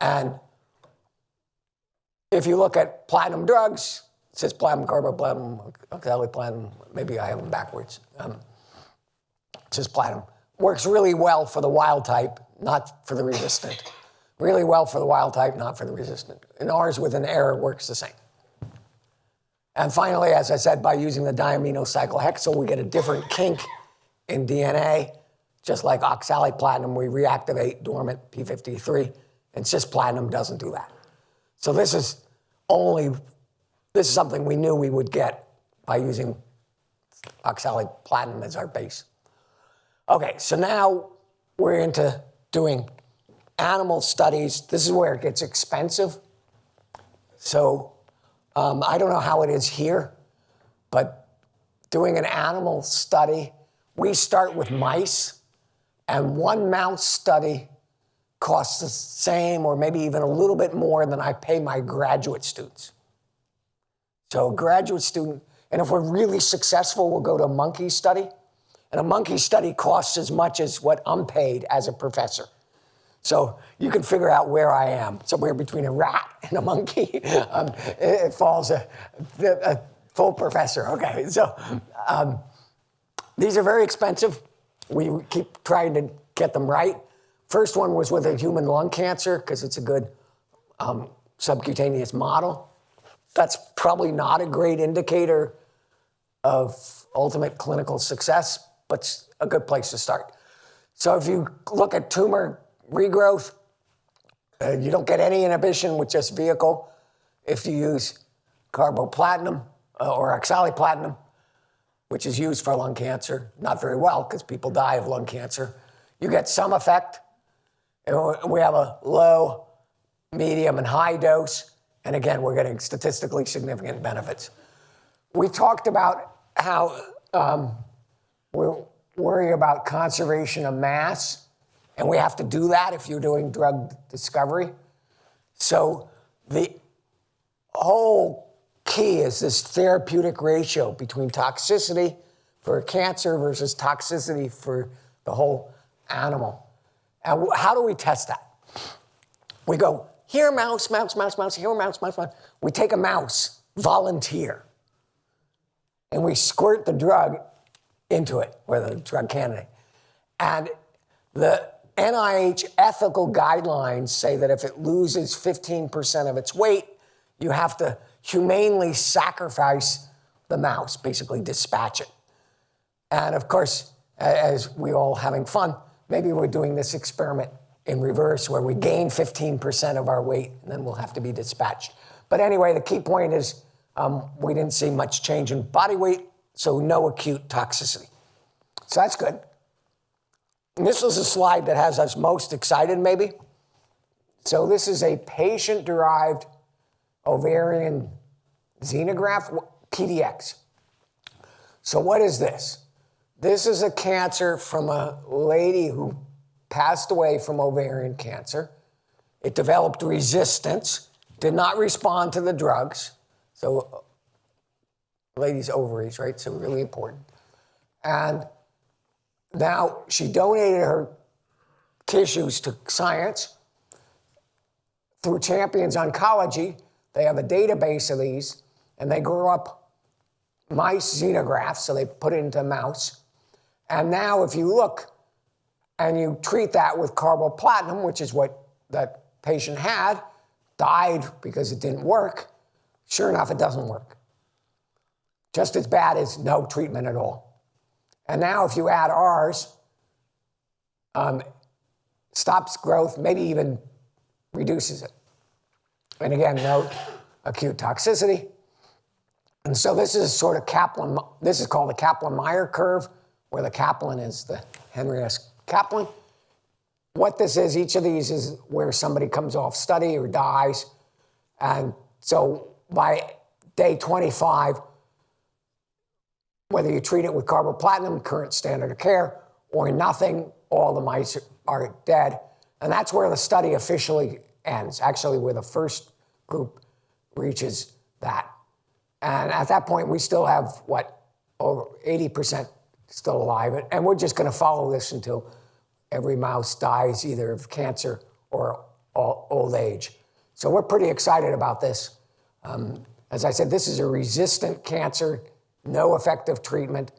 And if you look at platinum drugs, cisplatin, carboplatin, oxaliplatin, maybe I have them backwards. Cisplatin works really well for the wild type, not for the resistant. Really well for the wild type, not for the resistant. And ours with an error works the same. And finally, as I said, by using the diaminocyclohexyl, we get a different kink in DNA. Just like oxaliplatin, we reactivate dormant p53, and cisplatin doesn't do that. So this is something we knew we would get by using oxaliplatin as our base. Okay, so now we're into doing animal studies. This is where it gets expensive. So I don't know how it is here, but doing an animal study, we start with mice, and 1 mouse study costs the same or maybe even a little bit more than I pay my graduate students. So a graduate student, and if we're really successful, we'll go to a monkey study. And a monkey study costs as much as what I'm paid as a professor. So you can figure out where I am, somewhere between a rat and a monkey. It falls a full professor. Okay, so these are very expensive. We keep trying to get them right. First one was with a human lung cancer because it's a good subcutaneous model. That's probably not a great indicator of ultimate clinical success, but it's a good place to start. So if you look at tumor regrowth, you don't get any inhibition with just vehicle. If you use carboplatin or oxaliplatin, which is used for lung cancer, not very well because people die of lung cancer, you get some effect. And we have a low, medium, and high dose. And again, we're getting statistically significant benefits. We talked about how we're worried about conservation of mass, and we have to do that if you're doing drug discovery. So the whole key is this therapeutic ratio between toxicity for a cancer versus toxicity for the whole animal. And how do we test that? We go, here, mouse, mouse, mouse, mouse, here, mouse, mouse, mouse. We take a mouse, volunteer, and we squirt the drug into it, or the drug candidate. And the NIH ethical guidelines say that if it loses 15% of its weight, you have to humanely sacrifice the mouse, basically dispatch it. And of course, as we all having fun, maybe we're doing this experiment in reverse where we gain 15% of our weight and then we'll have to be dispatched. But anyway, the key point is we didn't see much change in body weight, so no acute toxicity. So that's good. And this is a slide that has us most excited maybe. So this is a patient-derived ovarian xenograft, PDX. So what is this? This is a cancer from a lady who passed away from ovarian cancer. It developed resistance, did not respond to the drugs. So lady's ovaries, right? So really important. And now she donated her tissues to science through Champions Oncology. They have a database of these, and they grew up mice xenografts, so they put it into mouse. And now if you look and you treat that with carboplatin, which is what that patient had, died because it didn't work, sure enough, it doesn't work. Just as bad as no treatment at all. And now if you add ours, stops growth, maybe even reduces it. And again, no acute toxicity. And so this is sort of Kaplan, this is called the Kaplan-Meier curve, where the Kaplan is the Henry S. Kaplan. What this is, each of these is where somebody comes off study or dies. And so by day 25, whether you treat it with carboplatin, current standard of care, or nothing, all the mice are dead. And that's where the study officially ends, actually where the first group reaches that. And at that point, we still have, what, over 80% still alive. And we're just going to follow this until every mouse dies either of cancer or old age. So we're pretty excited about this. As I said, this is a resistant cancer, no effective treatment,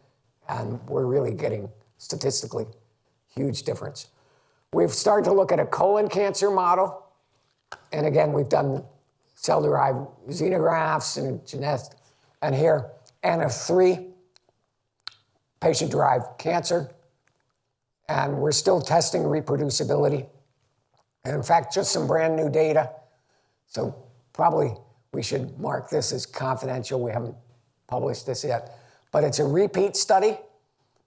and we're really getting statistically huge difference. We've started to look at a colon cancer model. And again, we've done cell-derived xenografts and genetics. And here, N of 3, patient-derived cancer. And we're still testing reproducibility. And in fact, just some brand new data. So probably we should mark this as confidential. We haven't published this yet. But it's a repeat study.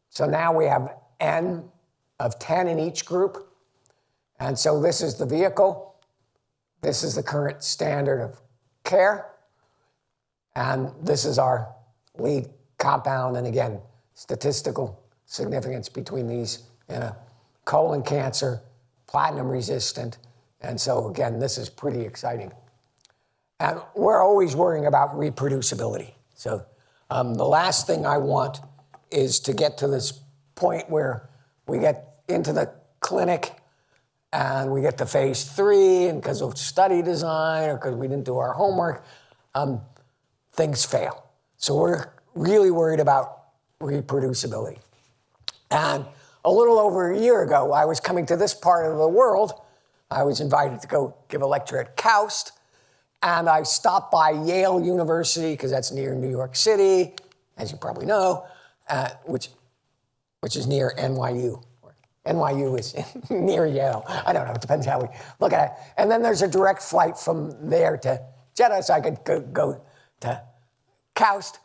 So now we have N of 10 in each group. And so this is the vehicle. This is the current standard of care. And this is our lead compound. And again, statistical significance between these in a colon cancer, platinum resistant. And so again, this is pretty exciting. And we're always worrying about reproducibility. So the last thing I want is to get to this point where we get into the clinic and we get to phase 3, and because of study design or because we didn't do our homework, things fail. So we're really worried about reproducibility. And a little over a year ago, I was coming to this part of the world. I was invited to go give a lecture at KAUST, and I stopped by Yale University, because that's near New York City, as you probably know, which is near NYU. NYU is near Yale. I don't know, it depends how we look at it. And then there's a direct flight from there to Jeddah, so I could go to KAUST.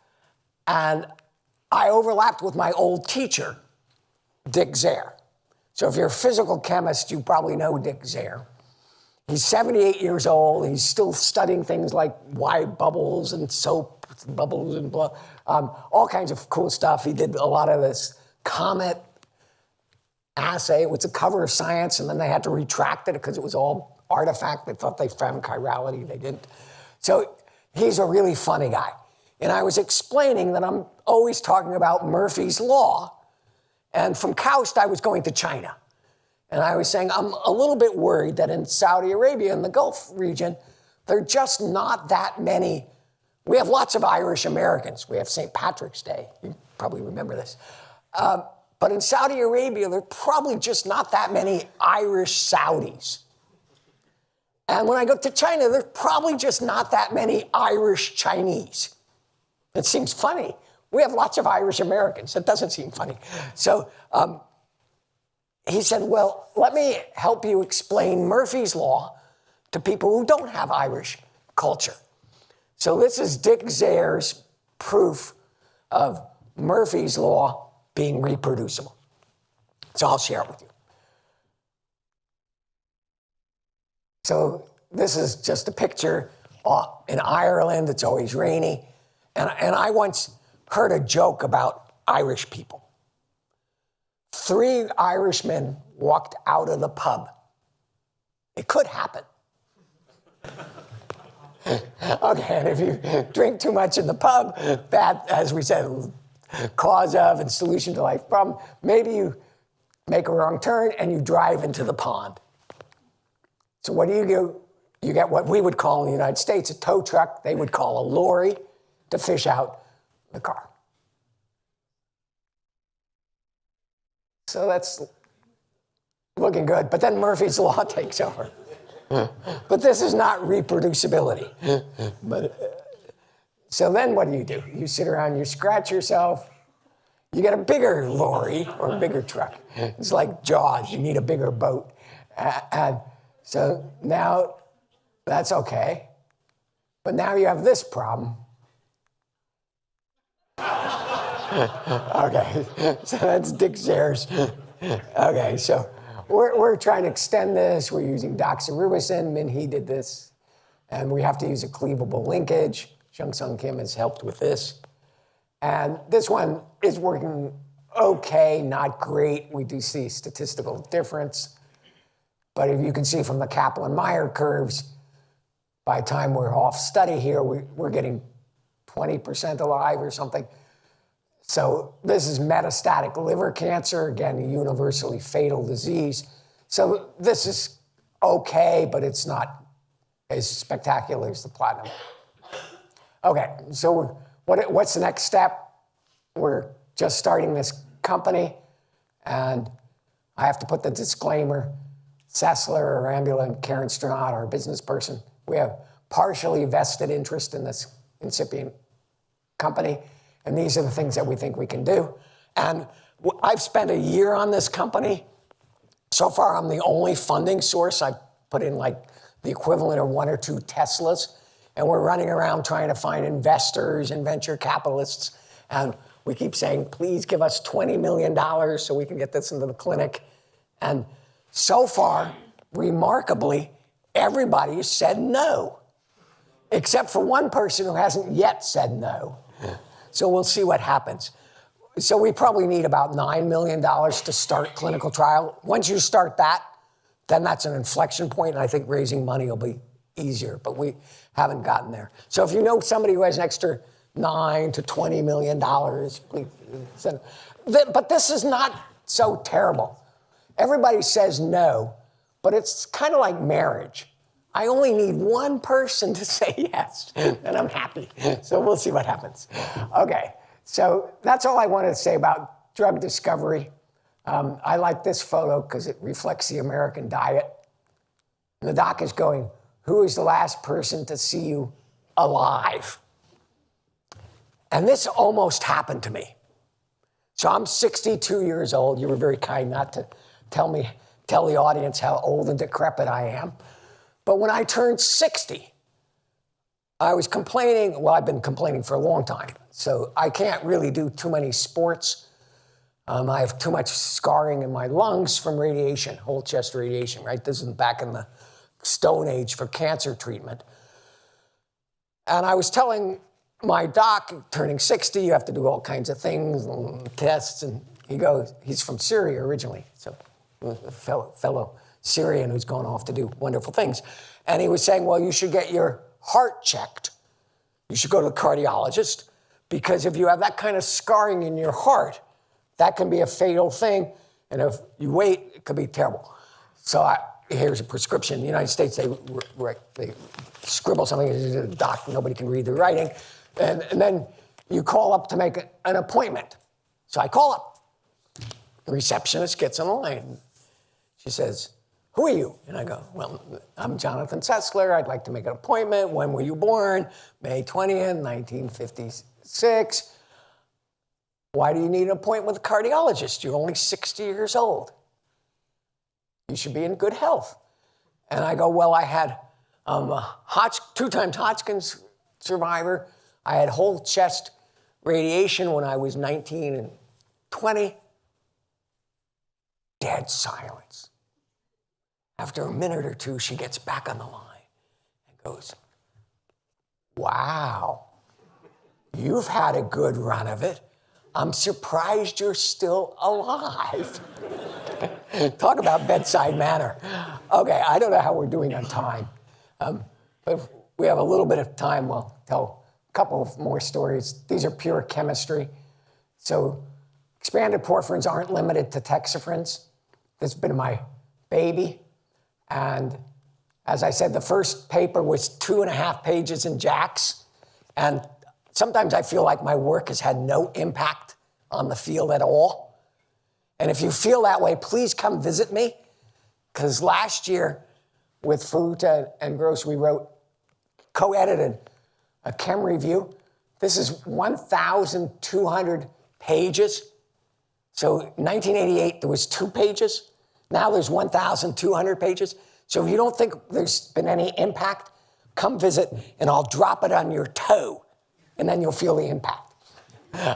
And I overlapped with my old teacher, Dick Zare. So if you're a physical chemist, you probably know Dick Zare. He's 78 years old. He's still studying things like why bubbles and soap bubbles and blah, all kinds of cool stuff. He did a lot of this comet assay. It was a cover of Science, and then they had to retract it because it was all artifact. They thought they found chirality. They didn't. So he's a really funny guy. And I was explaining that I'm always talking about Murphy's Law. And from KAUST, I was going to China. And I was saying, I'm a little bit worried that in Saudi Arabia, in the Gulf region, there are just not that many. We have lots of Irish Americans. We have St. Patrick's Day. You probably remember this. But in Saudi Arabia, there are probably just not that many Irish Saudis. And when I go to China, there's probably just not that many Irish Chinese. It seems funny. We have lots of Irish Americans. It doesn't seem funny. So he said, well, let me help you explain Murphy's Law to people who don't have Irish culture. So this is Dick Zare's proof of Murphy's Law being reproducible. So I'll share it with you. So this is just a picture in Ireland. It's always rainy. And I once heard a joke about Irish people. 3 Irishmen walked out of the pub. It could happen. Okay, and if you drink too much in the pub, that, as we said, cause of and solution to life problem, maybe you make a wrong turn, and you drive into the pond. So what do? You get what we would call in the United States a tow truck. They would call a lorry to fish out the car. So that's looking good. But then Murphy's Law takes over. But this is not reproducibility. So then what do? You sit around, you scratch yourself. You get a bigger lorry or a bigger truck. It's like Jaws. You need a bigger boat. And so now that's okay. But now you have this problem. Okay, so that's Dick Sayers. Okay, so we're trying to extend this. We're using doxorubicin. Min-Hee did this. And we have to use a cleavable linkage. Jung-Sung Kim has helped with this. And this one is working okay, not great. We do see statistical difference. But if you can see from the Kaplan-Meier curves, by the time we're off study here, we're getting 20% alive or something. So this is metastatic liver cancer, again, a universally fatal disease. So this is okay, but it's not as spectacular as the platinum. Okay, so what's the next step? We're just starting this company, and I have to put the disclaimer, Sessler or Ambula and Karen Stronat, our business person, we have partially vested interest in this incipient company, and these are the things that we think we can do. And I've spent a year on this company. So far, I'm the only funding source. I've put in like the equivalent of 1 or 2 Teslas, and we're running around trying to find investors and venture capitalists, and we keep saying, please give us $20 million so we can get this into the clinic. And so far, remarkably, everybody has said no, except for one person who hasn't yet said no. So we'll see what happens. So we probably need about $9 million to start clinical trial. Once you start that, then that's an inflection point, and I think raising money will be easier, but we haven't gotten there. So if you know somebody who has an extra $9 to $20 million, please send. But this is not so terrible. Everybody says no, but it's kind of like marriage. I only need one person to say yes, and I'm happy. So we'll see what happens. Okay, so that's all I wanted to say about drug discovery. I like this photo because it reflects the American diet. And the doc is going, who is the last person to see you alive? And this almost happened to me. So I'm 62 years old. You were very kind not to tell the audience how old and decrepit I am. But when I turned 60, I was complaining. Well, I've been complaining for a long time. So I can't really do too many sports. I have too much scarring in my lungs from radiation, whole chest radiation, right? This is back in the Stone Age for cancer treatment. And I was telling my doc, turning 60, you have to do all kinds of things, and tests. And he goes, he's from Syria originally. So a fellow Syrian who's gone off to do wonderful things. And he was saying, well, you should get your heart checked. You should go to the cardiologist, because if you have that kind of scarring in your heart, that can be a fatal thing. And if you wait, it could be terrible. So here's a prescription. In the United States, they scribble something, doc, nobody can read the writing. And then you call up to make an appointment. So I call up. The receptionist gets on the line. She says, who are you? And I go, well, I'm Jonathan Sessler. I'd like to make an appointment. When were you born? May 20th, 1956. Why do you need an appointment with a cardiologist? You're only 60 years old. You should be in good health. And I go, well, I had a 2 times Hodgkin's survivor. I had whole chest radiation when I was 19 and 20. Dead silence. After a minute or two, she gets back on the line and goes, wow, you've had a good run of it. I'm surprised you're still alive. Talk about bedside manner. Okay, I don't know how we're doing on time. But if we have a little bit of time, we'll tell a couple of more stories. These are pure chemistry. So expanded porphyrins aren't limited to texaphyrins. This has been my baby. And as I said, the first paper was 2.5 pages in JACS. And sometimes I feel like my work has had no impact on the field at all. And if you feel that way, please come visit me. Because last year with Furuta and Gross, we co-edited a chem review. This is 1,200 pages. So 1988, there was 2 pages. Now there's 1,200 pages. So if you don't think there's been any impact, come visit and I'll drop it on your toe and then you'll feel the impact.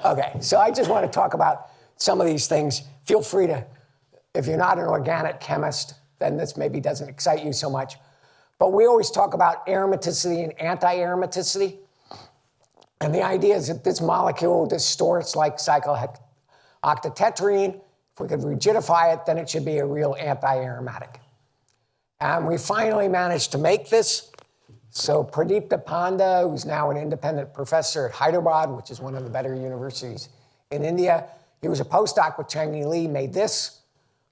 Okay, so I just want to talk about some of these things. Feel free to, if you're not an organic chemist, then this maybe doesn't excite you so much. But we always talk about aromaticity and anti-aromaticity. And the idea is that this molecule distorts like cyclooctatetrene. If we could rigidify it, then it should be a real anti-aromatic. And we finally managed to make this. So Pradeep Panda, who's now an independent professor at Hyderabad, which is one of the better universities in India, he was a postdoc with Chang-Yi Lee, made this.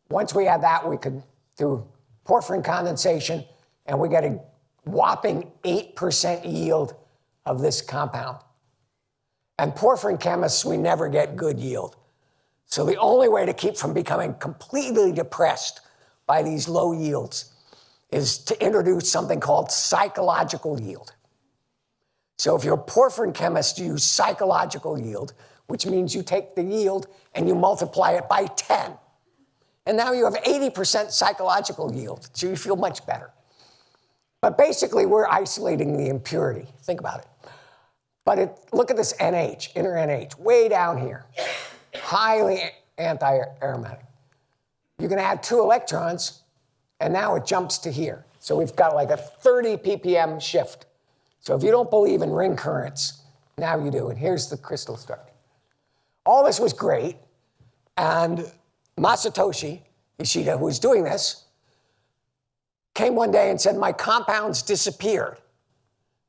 Once we had that, we could do porphyrin condensation, and we get a whopping 8% yield of this compound. And porphyrin chemists, we never get good yield. So the only way to keep from becoming completely depressed by these low yields is to introduce something called psychological yield. So if you're a porphyrin chemist, you use psychological yield, which means you take the yield and you multiply it by 10. And now you have 80% psychological yield, so you feel much better. But basically, we're isolating the impurity. Think about it. But look at this NH, inner NH, way down here. Highly anti-aromatic. You can add 2 electrons, and now it jumps to here. So we've got like a 30 ppm shift. So if you don't believe in ring currents, now you do. And here's the crystal structure. All this was great, and Masatoshi Ishida, who was doing this, came one day and said, my compounds disappeared.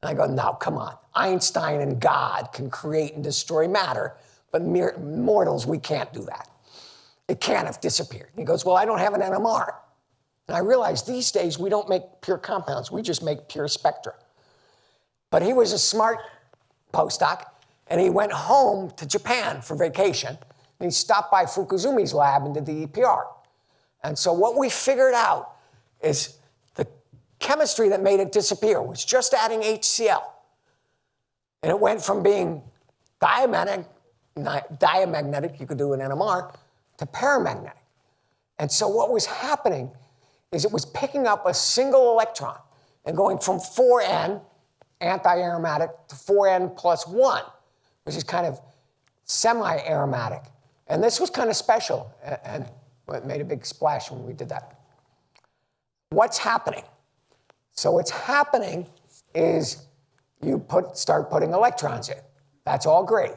And I go, no, come on. Einstein and God can create and destroy matter, but mere mortals, we can't do that. It can't have disappeared. And he goes, well, I don't have an NMR. And I realized these days we don't make pure compounds, we just make pure spectra. But he was a smart postdoc, and he went home to Japan for vacation, and he stopped by Fukuzumi's lab and did the EPR. And so what we figured out is the chemistry that made it disappear was just adding HCl. And it went from being diamagnetic, you could do an NMR, to paramagnetic. And so what was happening is it was picking up a single electron and going from 4n, anti-aromatic, to 4n plus 1, which is kind of semi-aromatic. And this was kind of special, and it made a big splash when we did that. What's happening? So what's happening is you start putting electrons in. That's all great.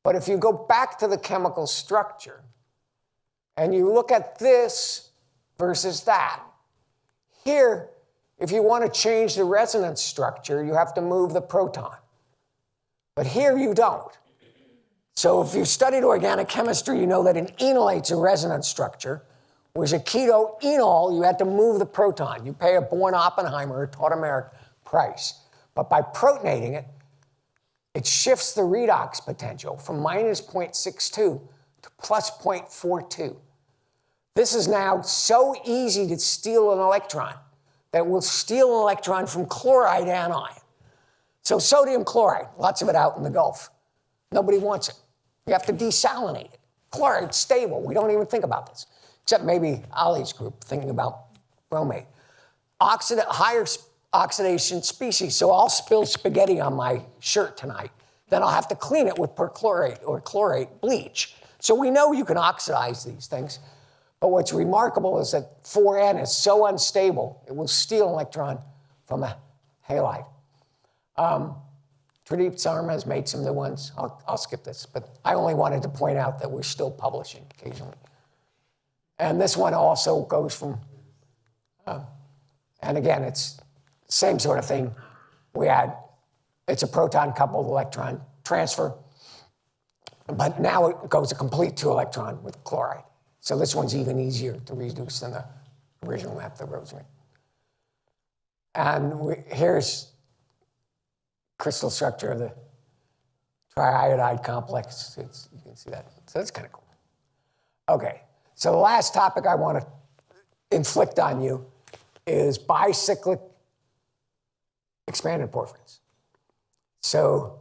But if you go back to the chemical structure and you look at this versus that, here, if you want to change the resonance structure, you have to move the proton. But here you don't. So if you've studied organic chemistry, you know that an enolate's a resonance structure, whereas a keto enol, you had to move the proton. You pay a Born-Oppenheimer or tautomeric price. But by protonating it, it shifts the redox potential from minus 0.62 to plus 0.42. This is now so easy to steal an electron that we'll steal an electron from chloride anion. So sodium chloride, lots of it out in the Gulf. Nobody wants it. You have to desalinate it. Chloride's stable. We don't even think about this, except maybe Ali's group thinking about bromate. Higher oxidation species. So I'll spill spaghetti on my shirt tonight. Then I'll have to clean it with perchlorate or chlorate bleach. So we know you can oxidize these things. But what's remarkable is that 4n is so unstable, it will steal an electron from a halide. Pradeep Sarma has made some new ones. I'll skip this, but I only wanted to point out that we're still publishing occasionally. And this one also goes from, and again, it's the same sort of thing. It's a proton-coupled electron transfer, but now it goes a complete 2-electron with chloride. So this one's even easier to reduce than the original method of Rosering. And here's crystal structure of the triiodide complex. You can see that. So that's kind of cool. Okay, so the last topic I want to inflict on you is bicyclic expanded porphyrins. So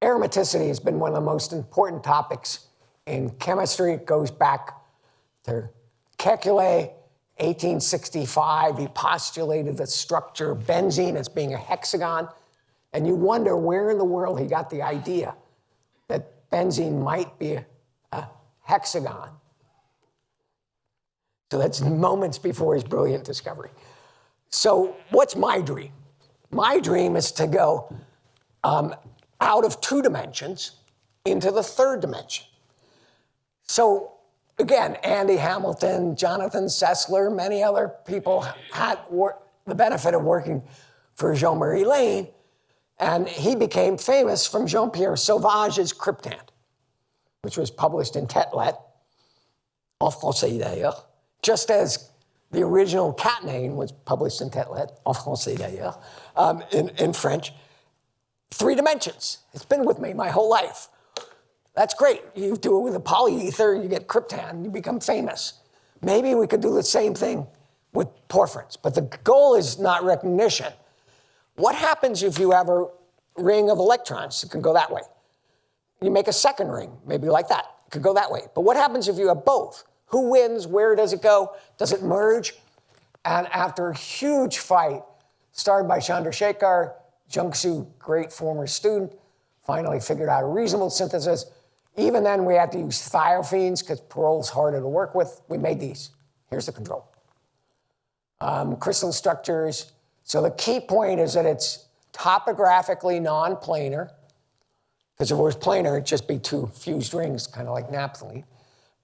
aromaticity has been one of the most important topics in chemistry. It goes back to Kekulé, 1865. He postulated the structure of benzene as being a hexagon. And you wonder where in the world he got the idea that benzene might be a hexagon. So that's moments before his brilliant discovery. So what's my dream? My dream is to go out of 2 dimensions into the 3rd dimension. So again, Andy Hamilton, Jonathan Sessler, many other people had the benefit of working for Jean-Marie Lane, and he became famous from Jean-Pierre Sauvage's Cryptand, which was published in Tetlet, en français d'ailleurs, just as the original Catenane was published in Tetlet, en français d'ailleurs, in French. 3 dimensions. It's been with me my whole life. That's great. You do it with a polyether, you get Cryptand, you become famous. Maybe we could do the same thing with porphyrins, but the goal is not recognition. What happens if you have a ring of electrons? It can go that way. You make a 2nd ring, maybe like that. It could go that way. But what happens if you have both? Who wins? Where does it go? Does it merge? And after a huge fight, started by Chandrasekhar, Jungsu, great former student, finally figured out a reasonable synthesis. Even then, we had to use thiophene because parol's harder to work with. We made these. Here's the control. Crystal structures. So the key point is that it's topographically non-planar, because if it was planar, it'd just be 2 fused rings, kind of like naphthalene.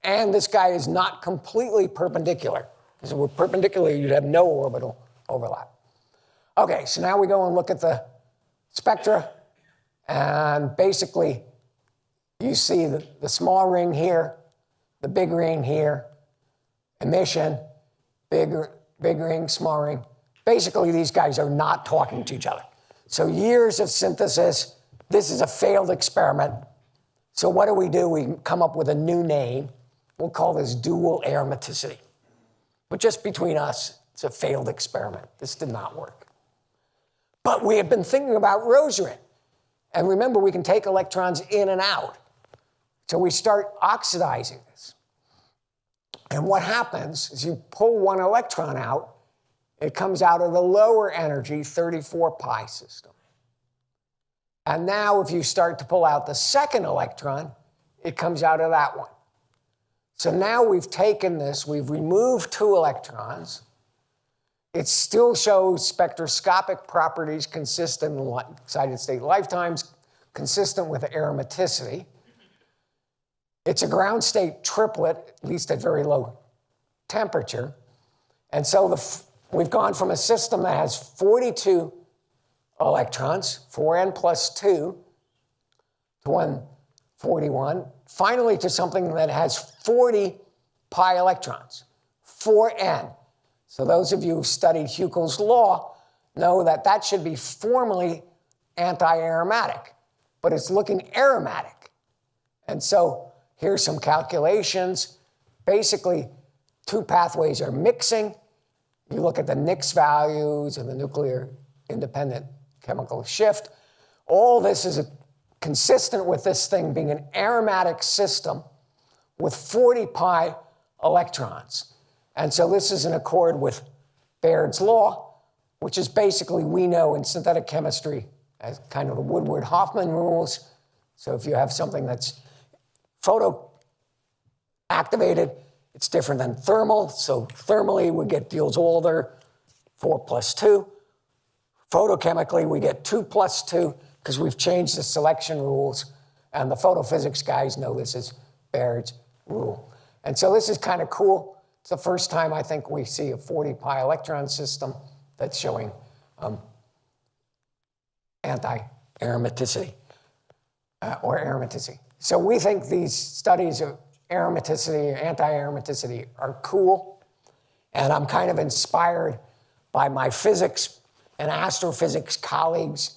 And this guy is not completely perpendicular, because if it were perpendicular, you'd have no orbital overlap. Okay, so now we go and look at the spectra, and basically, you see the small ring here, the big ring here, emission, big ring, small ring. Basically, these guys are not talking to each other. So years of synthesis, this is a failed experiment. So what do? We come up with a new name. We'll call this dual aromaticity. But just between us, it's a failed experiment. This did not work. But we have been thinking about Rosering. And remember, we can take electrons in and out. So we start oxidizing this. And what happens is you pull 1 electron out, it comes out of the lower energy 34 pi system. And now if you start to pull out the 2nd electron, it comes out of that one. So now we've taken this, we've removed 2 electrons. It still shows spectroscopic properties consistent in excited state lifetimes, consistent with aromaticity. It's a ground state triplet, at least at very low temperature. And so we've gone from a system that has 42 electrons, 4n plus 2, to 141, finally to something that has 40 pi electrons, 4n. So those of you who studied Huckel's law know that that should be formally anti-aromatic, but it's looking aromatic. And so here's some calculations. Basically, 2 pathways are mixing. You look at the Nix values and the nuclear independent chemical shift. All this is consistent with this thing being an aromatic system with 40 pi electrons. And so this is in accord with Baird's law, which is basically, we know in synthetic chemistry as kind of the Woodward-Hoffman rules. So if you have something that's photo-activated, it's different than thermal. So thermally, we get Diels-Alder, 4 plus 2. Photochemically, we get 2 plus 2 because we've changed the selection rules. And the photophysics guys know this is Baird's rule. And so this is kind of cool. It's the first time I think we see a 40 pi electron system that's showing anti-aromaticity or aromaticity. So we think these studies aromaticity, anti-aromaticity are cool. And I'm kind of inspired by my physics and astrophysics colleagues.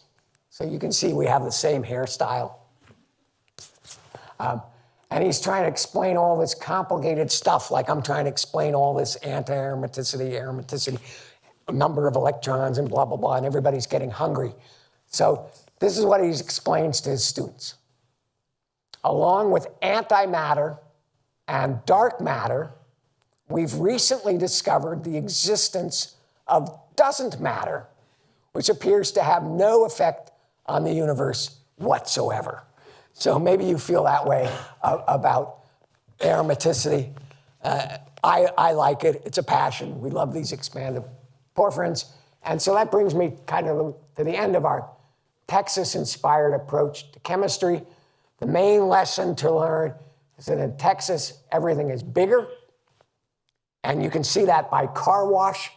So you can see we have the same hairstyle. And he's trying to explain all this complicated stuff, like I'm trying to explain all this aromaticity, number of electrons and blah, blah, blah, and everybody's getting hungry. So this is what he explains to his students. Along with antimatter and dark matter, we've recently discovered the existence of doesn't matter, which appears to have no effect on the universe whatsoever. So maybe you feel that way about aromaticity. I like it. It's a passion. We love these expanded porphyrins. And so that brings me kind of to the end of our Texas-inspired approach to chemistry. The main lesson to learn is that in Texas, everything is bigger. And you can see that by car wash.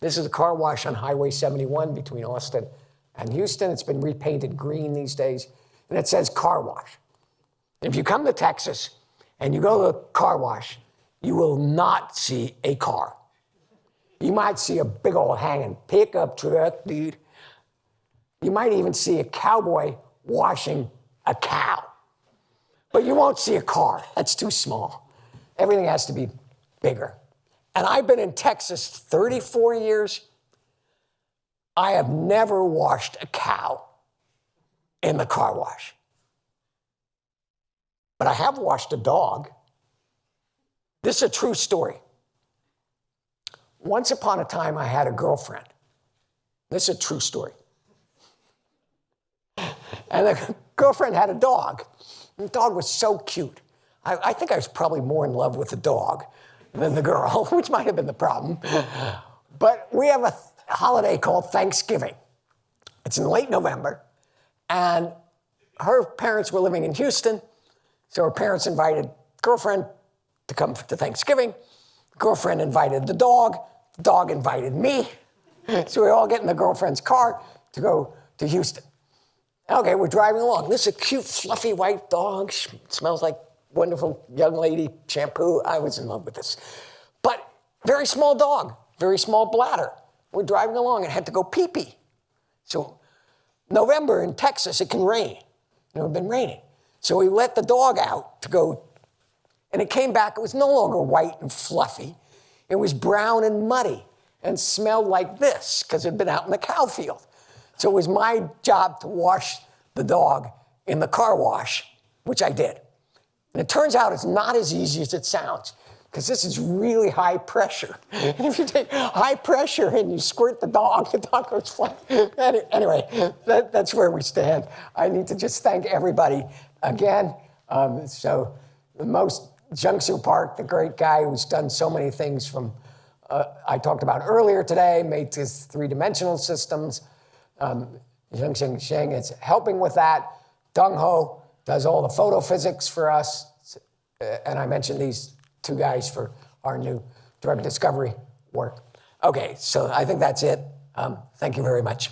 This is a car wash on Highway 71 between Austin and Houston. It's been repainted green these days. And it says car wash. If you come to Texas and you go to the car wash, you will not see a car. You might see a big old hanging pickup truck, dude. You might even see a cowboy washing a cow. But you won't see a car. That's too small. Everything has to be bigger. And I've been in Texas 34 years. I have never washed a cow in the car wash. But I have washed a dog. This is a true story. Once upon a time, I had a girlfriend. This is a true story. And the girlfriend had a dog. And the dog was so cute. I think I was probably more in love with the dog than the girl, which might have been the problem. But we have a holiday called Thanksgiving. It's in late November. And her parents were living in Houston, so her parents invited girlfriend to come to Thanksgiving. Girlfriend invited the dog invited me. So we all get in the girlfriend's car to go to Houston. Okay, we're driving along. This is a cute, fluffy white dog. Smells like wonderful young lady shampoo. I was in love with this. But very small dog, very small bladder. We're driving along and had to go pee-pee. So November in Texas, it can rain. It's been raining. So we let the dog out to go, and it came back. It was no longer white and fluffy. It was brown and muddy and smelled like this because it had been out in the cow field. So it was my job to wash the dog in the car wash, which I did. And it turns out it's not as easy as it sounds, because this is really high pressure. And if you take high pressure and you squirt the dog goes flying. Anyway, that's where we stand. I need to just thank everybody again. So the most Jung-Soo Park, the great guy who's done so many things from, I talked about earlier today, made his three-dimensional systems. Jung-Sing Sheng is helping with that. Dong Ho does all the photophysics for us. And I mentioned these two guys for our new drug discovery work. Okay, so I think that's it. Thank you very much.